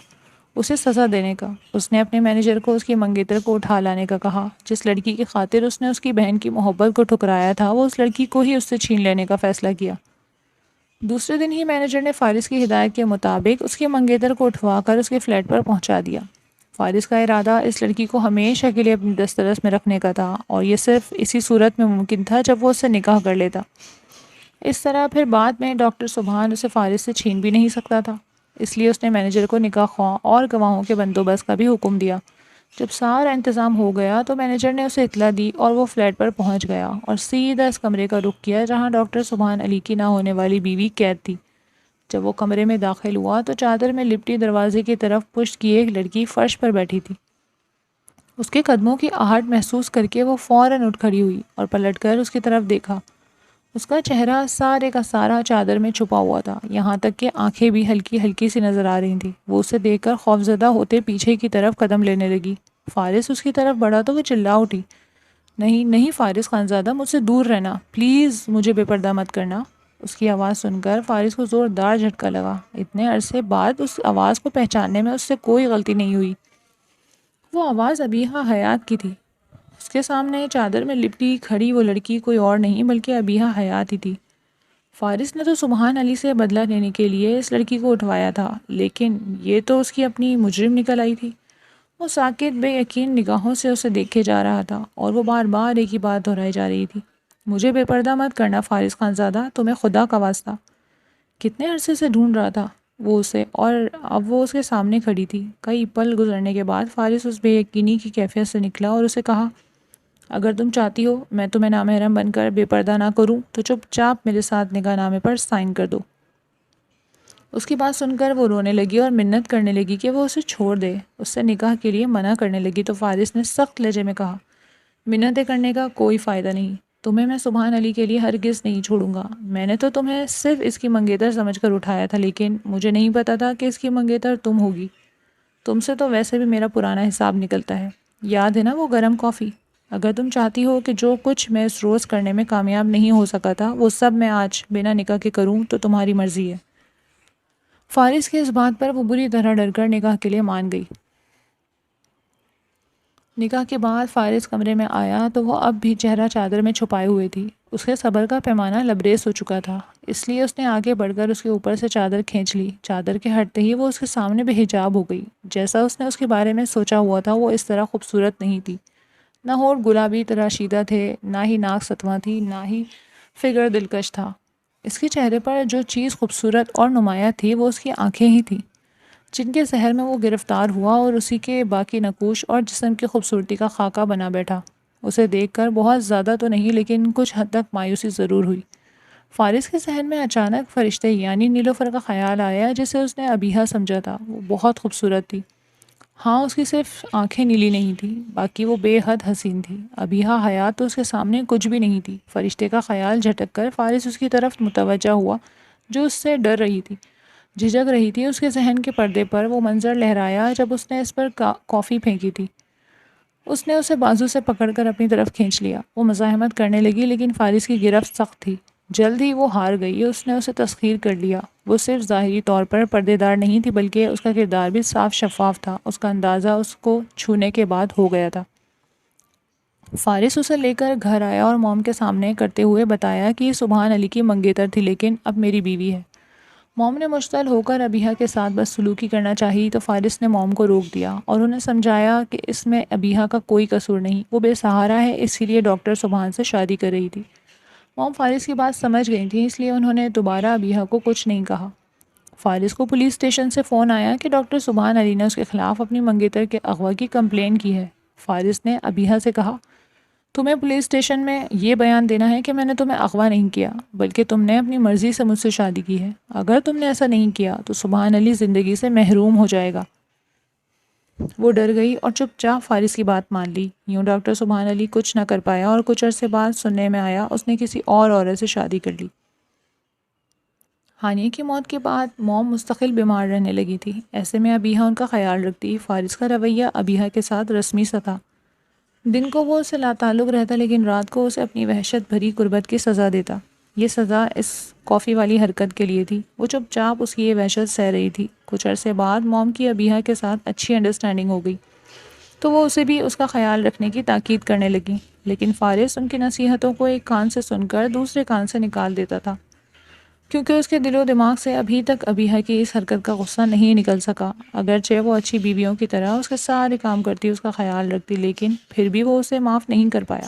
اسے سزا دینے کا۔ اس نے اپنے مینیجر کو اس کی منگیتر کو اٹھا لانے کا کہا۔ جس لڑکی کی خاطر اس نے اس کی بہن کی محبت کو ٹھکرایا تھا، وہ اس لڑکی کو ہی اس سے چھین لینے کا فیصلہ کیا۔ دوسرے دن ہی مینیجر نے فارس کی ہدایت کے مطابق اس کی منگیتر کو اٹھوا کر اس کے فلیٹ پر پہنچا دیا۔ فارس کا ارادہ اس لڑکی کو ہمیشہ کے لیے اپنی دسترس میں رکھنے کا تھا، اور یہ صرف اسی صورت میں ممکن تھا جب وہ اس سے نکاح کر لیتا۔ اس طرح پھر بعد میں ڈاکٹر سبحان اسے فارس سے چھین بھی نہیں سکتا تھا۔ اس لیے اس نے مینیجر کو نکاح خواہ اور گواہوں کے بندوبست کا بھی حکم دیا جب سارا انتظام ہو گیا تو مینیجر نے اسے اطلاع دی اور وہ فلیٹ پر پہنچ گیا اور سیدھا اس کمرے کا رخ کیا جہاں ڈاکٹر سبحان علی کی نہ ہونے والی بیوی قید تھی۔ جب وہ کمرے میں داخل ہوا تو چادر میں لپٹی دروازے کی طرف پشت کی ایک لڑکی فرش پر بیٹھی تھی۔ اس کے قدموں کی آہٹ محسوس کر کے وہ فوراً اٹھ کھڑی ہوئی اور پلٹ کر اس کی طرف دیکھا۔ اس کا چہرہ سارے کا سارا چادر میں چھپا ہوا تھا، یہاں تک کہ آنکھیں بھی ہلکی ہلکی سی نظر آ رہی تھیں۔ وہ اسے دیکھ کر خوفزدہ ہوتے پیچھے کی طرف قدم لینے لگی۔ فارس اس کی طرف بڑھا تو وہ چلا اٹھی، نہیں نہیں فارس خانزادہ، مجھ سے دور رہنا، پلیز مجھے بے پردہ مت کرنا۔ اس کی آواز سن کر فارس کو زوردار جھٹکا لگا۔ اتنے عرصے بعد اس آواز کو پہچاننے میں اس سے کوئی غلطی نہیں ہوئی۔ وہ آواز ابیحہ حیات کی تھی۔ اس کے سامنے چادر میں لپٹی کھڑی وہ لڑکی کوئی اور نہیں بلکہ ابیحہ حیات ہی تھی۔ فارس نے تو سبحان علی سے بدلہ لینے کے لیے اس لڑکی کو اٹھوایا تھا، لیکن یہ تو اس کی اپنی مجرم نکل آئی تھی۔ وہ ساکت بے یقین نگاہوں سے اسے دیکھے جا رہا تھا اور وہ بار بار ایک ہی بات دہرائی جا رہی تھی، مجھے بے پردہ مت کرنا فارس خانزادہ، تمہیں خدا کا واسطہ۔ کتنے عرصے سے ڈھونڈ رہا تھا وہ اسے، اور اب وہ اس کے سامنے کھڑی تھی۔ کئی پل گزرنے کے بعد فارس اس بے یقینی کی کیفیت سے نکلا اور اسے کہا، اگر تم چاہتی ہو میں تمہیں نامحرم بن کر بے پردہ نہ کروں تو چپ چاپ میرے ساتھ نکاح نامے پر سائن کر دو۔ اس کی بات سن کر وہ رونے لگی اور منت کرنے لگی کہ وہ اسے چھوڑ دے، اس سے نکاح کے لیے منع کرنے لگی تو فارس نے سخت لہجے میں کہا، منتیں کرنے کا کوئی فائدہ نہیں، تمہیں میں سبحان علی کے لیے ہرگز نہیں چھوڑوں گا۔ میں نے تو تمہیں صرف اس کی منگیتر سمجھ کر اٹھایا تھا، لیکن مجھے نہیں پتا تھا کہ اس کی منگیتر تم ہوگی۔ تم سے تو ویسے بھی میرا پرانا حساب نکلتا ہے، یاد ہے نا وہ گرم کافی؟ اگر تم چاہتی ہو کہ جو کچھ میں اس روز کرنے میں کامیاب نہیں ہو سکا تھا وہ سب میں آج بنا نکاح کے کروں تو تمہاری مرضی ہے۔ فارس کی اس بات پر وہ بری طرح ڈر کر نکاح کے لیے مان گئی۔ نکاح کے بعد فارس کمرے میں آیا تو وہ اب بھی چہرہ چادر میں چھپائے ہوئے تھی۔ اس کے صبر کا پیمانہ لبریز ہو چکا تھا، اس لیے اس نے آگے بڑھ کر اس کے اوپر سے چادر کھینچ لی۔ چادر کے ہٹتے ہی وہ اس کے سامنے بے حجاب ہو گئی۔ جیسا اس نے اس کے بارے میں سوچا ہوا تھا وہ اس طرح خوبصورت نہیں تھی، نہ ہونٹ گلابی تراشیدہ تھے، نہ ہی ناک ستواں تھی، نہ ہی فگر دلکش تھا۔ اس کے چہرے پر جو چیز خوبصورت اور نمایاں تھی وہ اس کی آنکھیں ہی تھیں، جن کے سحر میں وہ گرفتار ہوا اور اسی کے باقی نقوش اور جسم کی خوبصورتی کا خاکہ بنا بیٹھا۔ اسے دیکھ کر بہت زیادہ تو نہیں لیکن کچھ حد تک مایوسی ضرور ہوئی۔ فارس کے ذہن میں اچانک فرشتے یعنی نیلوفر کا خیال آیا جسے اس نے ابیحہ سمجھا تھا۔ وہ بہت خوبصورت تھی، ہاں اس کی صرف آنکھیں نیلی نہیں تھیں، باقی وہ بے حد حسین تھی۔ ابیحہ حیات تو اس کے سامنے کچھ بھی نہیں تھی۔ فرشتے کا خیال جھٹک کر فارس اس کی طرف متوجہ ہوا جو اس سے ڈر رہی تھی، جھجک رہی تھی۔ اس کے ذہن کے پردے پر وہ منظر لہرایا جب اس نے اس پر کافی پھینکی تھی۔ اس نے اسے بازو سے پکڑ کر اپنی طرف کھینچ لیا۔ وہ مزاحمت کرنے لگی لیکن فارس کی گرفت سخت تھی۔ جلد ہی وہ ہار گئی۔ اس نے اسے تسخیر کر لیا۔ وہ صرف ظاہری طور پر پردے دار نہیں تھی بلکہ اس کا کردار بھی صاف شفاف تھا۔ اس کا اندازہ اس کو چھونے کے بعد ہو گیا تھا۔ فارس اسے لے کر گھر آیا اور موم کے سامنے کرتے ہوئے بتایا کہ یہ سبحان علی کی منگیتر تھی لیکن اب میری بیوی ہے۔ موم نے مشتعل ہو کر ابیحہ کے ساتھ بدسلوکی کرنا چاہی تو فارس نے موم کو روک دیا اور انہیں سمجھایا کہ اس میں ابیحہ کا کوئی قصور نہیں، وہ بے سہارا ہے، اسی لیے ڈاکٹر سبحان سے شادی کر رہی تھی۔ موم فارس کی بات سمجھ گئی تھی، اس لیے انہوں نے دوبارہ ابیحہ کو کچھ نہیں کہا۔ فارس کو پولیس اسٹیشن سے فون آیا کہ ڈاکٹر سبحان علی نے اس کے خلاف اپنی منگیتر کے اغوا کی کمپلین کی ہے۔ فارس نے ابیحہ سے کہا، تمہیں پولیس اسٹیشن میں یہ بیان دینا ہے کہ میں نے تمہیں اغوا نہیں کیا بلکہ تم نے اپنی مرضی سے مجھ سے شادی کی ہے۔ اگر تم نے ایسا نہیں کیا تو سبحان علی زندگی سے محروم ہو جائے گا۔ وہ ڈر گئی اور چپ چاپ فارس کی بات مان لی۔ یوں ڈاکٹر سبحان علی کچھ نہ کر پایا اور کچھ عرصے بعد سننے میں آیا اس نے کسی اور عورت سے شادی کر لی۔ ہانیہ کی موت کے بعد موم مستقل بیمار رہنے لگی تھی۔ ایسے میں ابیحہ ان کا خیال رکھتی۔ فارس کا رویہ ابیحہ کے ساتھ رسمی سا تھا۔ دن کو وہ اسے لاتعلق رہتا لیکن رات کو اسے اپنی وحشت بھری قربت کی سزا دیتا۔ یہ سزا اس کافی والی حرکت کے لیے تھی۔ وہ چپ چاپ اس کی یہ وحشت سہ رہی تھی۔ کچھ عرصے بعد موم کی ابیحہ کے ساتھ اچھی انڈرسٹینڈنگ ہو گئی تو وہ اسے بھی اس کا خیال رکھنے کی تاکید کرنے لگی، لیکن فارس ان کی نصیحتوں کو ایک کان سے سن کر دوسرے کان سے نکال دیتا تھا، کیونکہ اس کے دل و دماغ سے ابھی تک ابیحہ کی اس حرکت کا غصہ نہیں نکل سکا۔ اگرچہ وہ اچھی بیویوں کی طرح اس کے سارے کام کرتی، اس کا خیال رکھتی، لیکن پھر بھی وہ اسے معاف نہیں کر پایا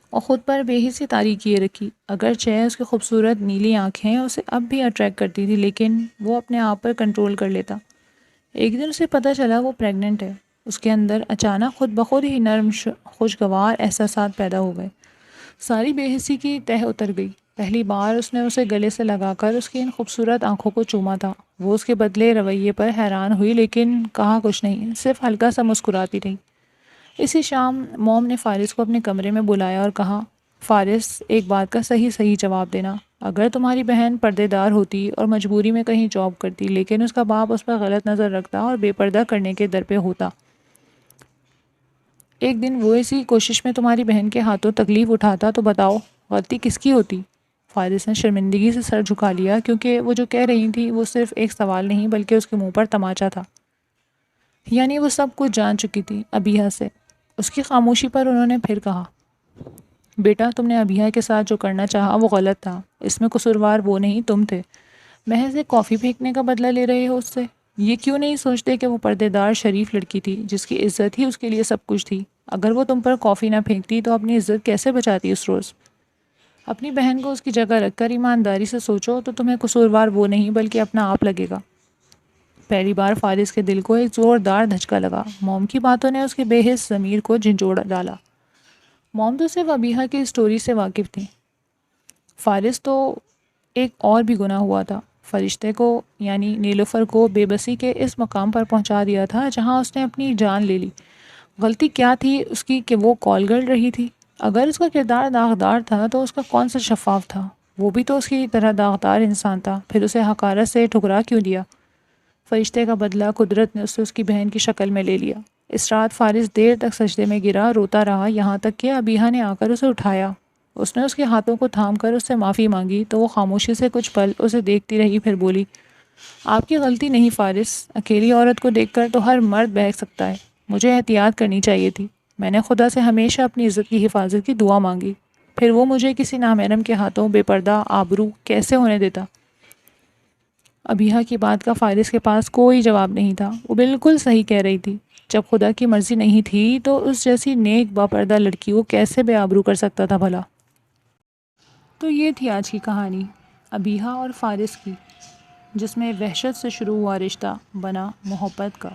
اور خود پر بے حسی طاری کیے رکھی۔ اگرچہ اس کی خوبصورت نیلی آنکھیں اسے اب بھی اٹریکٹ کرتی تھی لیکن وہ اپنے آپ پر کنٹرول کر لیتا۔ ایک دن اسے پتہ چلا وہ پریگننٹ ہے۔ اس کے اندر اچانک خود بخود ہی نرم خوشگوار احساسات پیدا ہو گئے۔ ساری بے حسی کی تہ اتر گئی۔ پہلی بار اس نے اسے گلے سے لگا کر اس کی ان خوبصورت آنکھوں کو چوما تھا۔ وہ اس کے بدلے رویے پر حیران ہوئی لیکن کہا کچھ نہیں، صرف ہلکا سا مسکراتی رہی۔ اسی شام موم نے فارس کو اپنے کمرے میں بلایا اور کہا، فارس، ایک بات کا صحیح صحیح جواب دینا۔ اگر تمہاری بہن پردے دار ہوتی اور مجبوری میں کہیں جاب کرتی لیکن اس کا باپ اس پر غلط نظر رکھتا اور بے پردہ کرنے کے در پہ ہوتا، ایک دن وہ اسی کوشش میں تمہاری بہن کے ہاتھوں تکلیف اٹھاتا، تو بتاؤ غلطی کس کی ہوتی؟ فارس نے شرمندگی سے سر جھکا لیا کیونکہ وہ جو کہہ رہی تھی وہ صرف ایک سوال نہیں بلکہ اس کے منہ پر تماچا تھا۔ یعنی وہ سب کچھ جان چکی تھی ابیہا سے۔ اس کی خاموشی پر انہوں نے پھر کہا، بیٹا، تم نے ابیہا کے ساتھ جو کرنا چاہا وہ غلط تھا۔ اس میں قصوروار وہ نہیں، تم تھے۔ محض ایک کافی پھینکنے کا بدلہ لے رہے ہو اس سے؟ یہ کیوں نہیں سوچتے کہ وہ پردے دار شریف لڑکی تھی جس کی عزت ہی اس کے لیے سب کچھ تھی؟ اگر وہ تم پر کافی نہ پھینکتی تو اپنی عزت کیسے بچاتی اس روز؟ اپنی بہن کو اس کی جگہ رکھ کر ایمانداری سے سوچو تو تمہیں قصوروار وہ نہیں بلکہ اپنا آپ لگے گا۔ پہلی بار فارس کے دل کو ایک زوردار دھچکا لگا۔ موم کی باتوں نے اس کے بے حس ضمیر کو جھنجھوڑ ڈالا۔ موم تو صرف ابیہا کی اسٹوری سے واقف تھی۔ فارس تو ایک اور بھی گناہ ہوا تھا۔ فرشتے کو یعنی نیلوفر کو بے بسی کے اس مقام پر پہنچا دیا تھا جہاں اس نے اپنی جان لے لی۔ غلطی کیا تھی اس کی کہ وہ کال گرل رہی تھی؟ اگر اس کا کردار داغدار تھا تو اس کا کون سا شفاف تھا؟ وہ بھی تو اس کی طرح داغدار انسان تھا، پھر اسے حقارت سے ٹھکرا کیوں دیا؟ فرشتے کا بدلہ قدرت نے اسے اس کی بہن کی شکل میں لے لیا۔ اس رات فارس دیر تک سجدے میں گرا، روتا رہا، یہاں تک کہ ابیہا نے آ کر اسے اٹھایا۔ اس نے اس کے ہاتھوں کو تھام کر اس سے معافی مانگی تو وہ خاموشی سے کچھ پل اسے دیکھتی رہی، پھر بولی، آپ کی غلطی نہیں فارس، اکیلی عورت کو دیکھ کر تو ہر مرد بہک سکتا ہے۔ مجھے احتیاط کرنی چاہیے تھی۔ میں نے خدا سے ہمیشہ اپنی عزت کی حفاظت کی دعا مانگی، پھر وہ مجھے کسی نامحرم کے ہاتھوں بے پردہ آبرو کیسے ہونے دیتا؟ ابیہا کی بات کا فارس کے پاس کوئی جواب نہیں تھا۔ وہ بالکل صحیح کہہ رہی تھی۔ جب خدا کی مرضی نہیں تھی تو اس جیسی نیک باپردہ لڑکی کو کیسے بے آبرو کر سکتا تھا بھلا؟ تو یہ تھی آج کی کہانی، ابیہا اور فارس کی، جس میں وحشت سے شروع ہوا رشتہ بنا محبت کا۔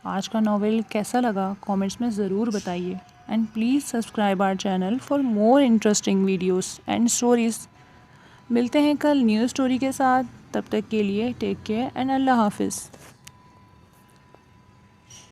آج کا ناول کیسا لگا کامنٹس میں ضرور بتائیے، and please subscribe our channel for more interesting videos and stories. ملتے ہیں کل نیو اسٹوری کے ساتھ، تب تک کے لیے ٹیک کیئر اینڈ اللہ حافظ۔